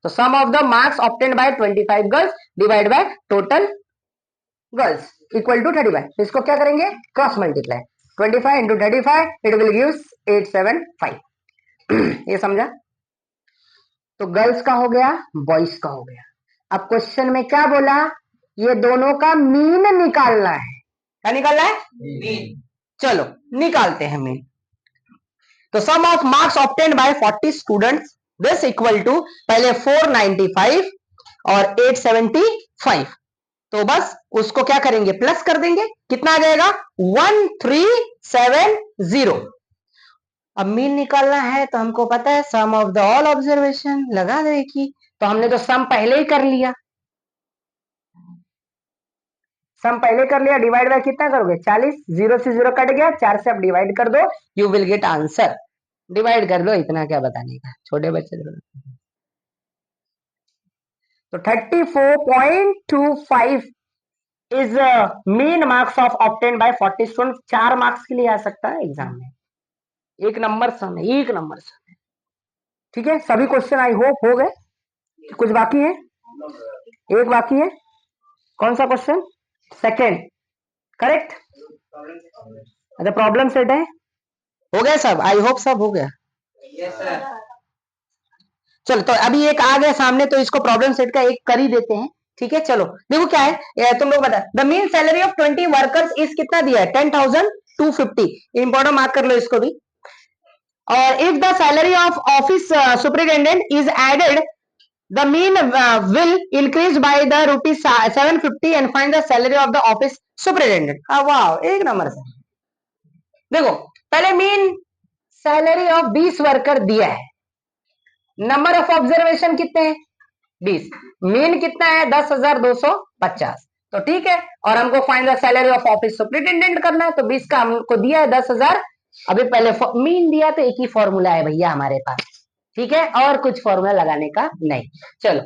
तो sum of the marks obtained by 25 girls divide by total girls equal to 35। तो इसको क्या करेंगे? Cross multiply 25 into 35 it will give 875। ये समझा? तो गर्ल्स का हो गया, बॉयज का हो गया। अब क्वेश्चन में क्या बोला? ये दोनों का मीन निकालना है। क्या निकालना है? मीन। चलो निकालते हैं मीन। तो sum of marks obtained by 40 students this equal to पहले 495 और 875। तो बस उसको क्या करेंगे? प्लस कर देंगे। कितना आ जाएगा? 1370। अब मीन निकालना है तो हमको पता है sum of the all observation लगा देखी, तो हमने तो सम पहले ही कर लिया। सम पहले कर लिया, डिवाइड बाय कितना करोगे? 40। 0 से 0 कट गया, 4 से अब डिवाइड कर दो, you will get answer. Divide कर लो, इतना क्या बताने का, छोटे बच्चे। तो 34.25 is mean marks of obtained by 40 student. 4 marks के लिए आ सकता है एग्जाम में। एक नंबर सम है, एक नंबर सम है। ठीक है, सभी क्वेश्चन आई होप हो गए। कुछ बाकी है? एक बाकी है। कौन सा क्वेश्चन? Second, correct. अच्छा प्रॉब्लम सेट है, हो गया सब? आई होप सब हो गया। Yes sir. चलो तो अभी एक आ गया सामने, तो इसको प्रॉब्लम सेट का एक कर ही देते हैं। ठीक है, चलो देखो क्या है, तुम लोग बता। The mean salary of 20 workers is कितना दिया है? 10,250। इंपॉर्टेंट मार्क कर लो इसको भी। और if the salary of office superintendent is added the mean will increase by the rupees 750 and find the salary of the office superintendent। वाह, एक number से। देखो पहले मीन सैलरी ऑफ 20 वर्कर दिया है, नंबर ऑफ ऑब्जर्वेशन कितने हैं? 20। Mean कितना है? 10,250। तो ठीक है, और हमको find the salary of office superintendent करना है, तो 20 का हमको दिया है 10,000। अभी पहले मीन दिया तो एक ही फॉर्मूला है भैया हमारे पास। ठीक है, और कुछ फॉर्मूला लगाने का नहीं। चलो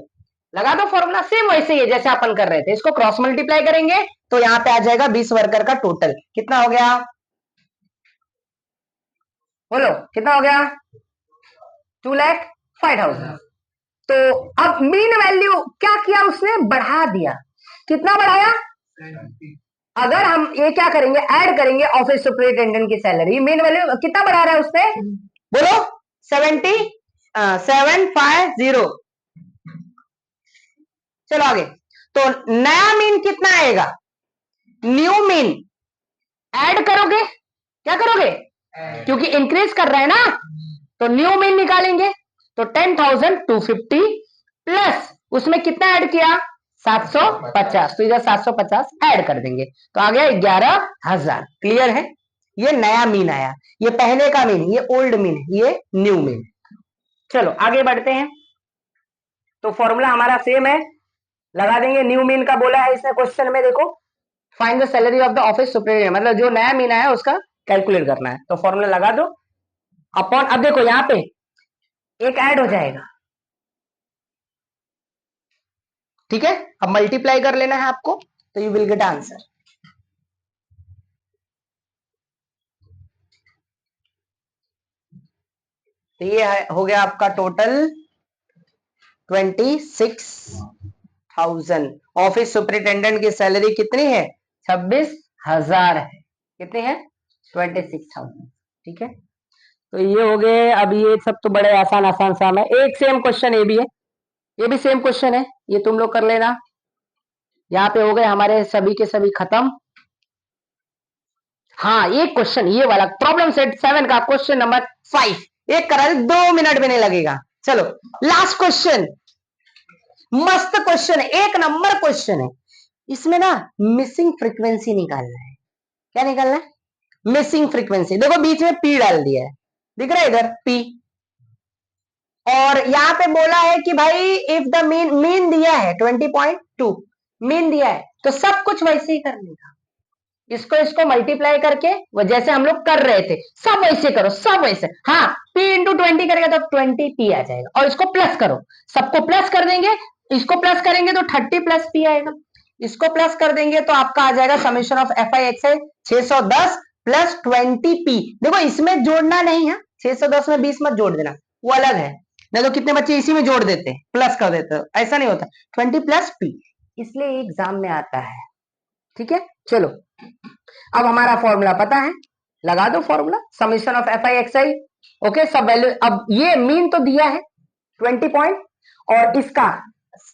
लगा दो फॉर्मूला, सेम वैसे ही जैसे अपन कर रहे थे। इसको क्रॉस मल्टीप्लाई करेंगे तो यहाँ पे आ जाएगा 20 वर्कर का टोटल कितना हो गया? बोलो कितना हो गया? 2,05,000। तो अब मीन वैल्यू क्या किया उसने? बढ़ा दिया। कितना बढ़ाया? अगर हम ये क्या करेंगे? ऐड करेंगे ऑफिस सुपरिटेंडेंट की सैलरी, मीन वैल्यू कितना बढ़ा रहा है उसने? बोलो 750। चलो आगे। तो नया मीन कितना आएगा? न्यू मीन ऐड करोगे, क्या करोगे? क्योंकि इंक्रीज कर रहा है ना, तो न्यू मीन निकालेंगे। तो 10,250 प्लस उसमें कितना ऐड किया? 750। तो इधर 750 ऐड कर देंगे तो आ गया 11,000। क्लियर है? ये नया मीन आया, ये पहले का मीन, ये ओल्ड मीन है, ये न्यू मीन। चलो आगे बढ़ते हैं। तो फॉर्मूला हमारा सेम है, लगा देंगे। न्यू मीन का बोला है इसने क्वेश्चन में, देखो find the salary of the office superintendent, मतलब जो नया मीन आया उसका कैलकुलेट करना है। तो फॉर्मूला लगा दो अपॉन, अब देखो यहाँ पे एक ऐड हो जाएगा, ठीक है। अब मल्टीप्लाई कर लेना है आपको, तो यू विल गेट आंसर। तो ये हो गया आपका टोटल 26,000। ऑफिस सुपरिटेंडेंट की सैलरी कितनी है? 26,000 है। कितनी है? 26,000। ठीक है, तो ये हो गए। अब ये सब तो बड़े आसान आसान सा है। एक सेम क्वेश्चन ये भी है, ये भी सेम क्वेश्चन है, ये तुम लोग कर लेना। यहाँ पे हो गए हमारे सभी के सभी खत्म। हाँ, एक क्वेश्चन ये वाला प्रॉब्लम सेट 7 का क्वेश्चन नंबर 5 एक करा, 2 मिनट भी नहीं लगेगा। चलो लास्ट क्वेश्चन, मस्त क्वेश्चन है, एक नंबर क्वेश्चन है। इसमें ना मिसिंग फ्रीक्वेंसी निकालना है। क्या निकालना है? Missing frequency. देखो बीच में पी डाल दिया है, दिख रहा है इधर पी, और यहां पे बोला है कि भाई इफ द मीन दिया है 20.2, मीन दिया है, तो सब कुछ वैसे ही करने का। इसको इसको मल्टीप्लाई करके वो जैसे हम लोग कर रहे थे, सब वैसे करो, सब वैसे। हाँ, p इंटू 20 करेगा तो 20p आ जाएगा, और इसको प्लस करो, सबको प्लस कर देंगे, इसको प्लस करेंगे तो 30 प्लस p आएगा, इसको प्लस कर देंगे तो आपका आ जाएगा summation of f i x है 610 प्लस 20p। देखो इसमें जोड़ना नहीं है, 610 में 20 मत जोड़ देना, वो अलग है। नहीं तो कितने बच्चे इसी में जोड़ देते, प्लस कर देते, ऐसा नहीं होता। 20 प्लस p, इसलिए एग्जाम में आता है। ठीक है, चलो अब हमारा फॉर्मूला पता है, लगा दो formula, summation of f i x I. Okay, सब वैल्यू। अब ये मीन तो दिया है 20 पॉइंट, और इसका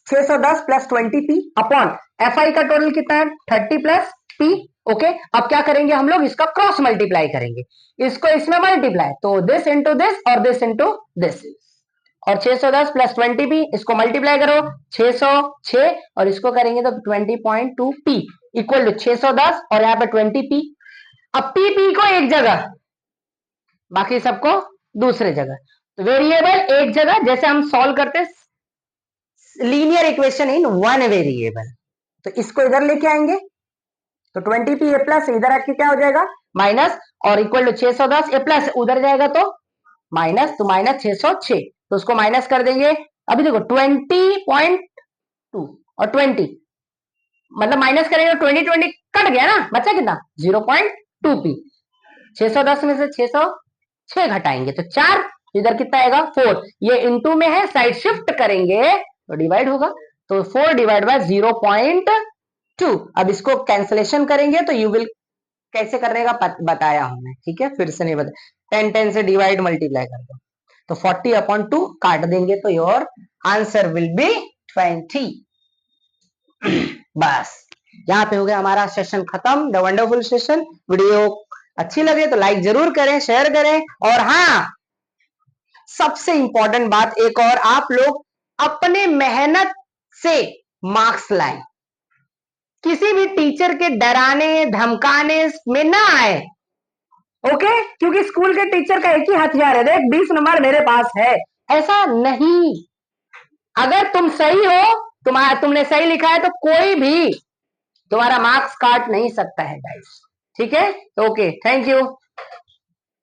610 plus 20p upon F I का टोटल कितना है 30 प्लस p। ओके, अब क्या करेंगे हम लोग, इसका क्रॉस मल्टीप्लाई करेंगे, इसको इसमें मल्टीप्लाई, तो दिस इंटू दिस और दिस इंटू दिस, और 610 प्लस 20p, इसको मल्टीप्लाई करो 606, और इसको करेंगे तो 20.2p इक्वल टू 610 और यहाँ पे 20p। अब p को एक जगह, बाकी सबको दूसरे जगह, तो वेरिएबल एक जगह, जैसे हम सॉल्व करते linear equation in one variable, तो इसको इधर लेके आएंगे, तो 20p ए प्लस इधर आके क्या हो जाएगा माइनस, और इक्वल टू 610 ए प्लस उधर जाएगा तो माइनस, तो माइनस 606, तो उसको माइनस कर देंगे। अभी देखो 20.2 और 20, मतलब माइनस करेंगे तो 20 कट गया ना, बचा कितना 0.2p। 610 में से 606 घटाएंगे तो 4, इधर कितना आएगा 4, ये इनटू में है, साइड शिफ्ट करेंगे तो डिवाइड होगा, तो 4 डिवाइड बाय 0.2। अब इसको कैंसलेशन करेंगे तो यू विल, कैसे करने का बताया हूं मैं, ठीक है, फिर से नहीं बताया। 10 से डिवाइड मल्टीप्लाई कर दो, तो 40/2 काट देंगे तो योर आंसर विल बी 20। बस यहाँ पे हो गया हमारा सेशन खत्म, द वंडरफुल सेशन। वीडियो अच्छी लगे तो लाइक जरूर करें, शेयर करें, और हाँ सबसे इंपॉर्टेंट बात एक और, आप लोग अपने मेहनत से मार्क्स लाएं, किसी भी टीचर के डराने धमकाने में ना आए। ओके, क्योंकि स्कूल के टीचर का एक ही हथियार है, देख 20 नंबर मेरे पास है, ऐसा नहीं। अगर तुम सही हो, तुमने सही लिखा है, तो कोई भी तुम्हारा मार्क्स काट नहीं सकता है गाइस। ठीक है, ओके, थैंक यू।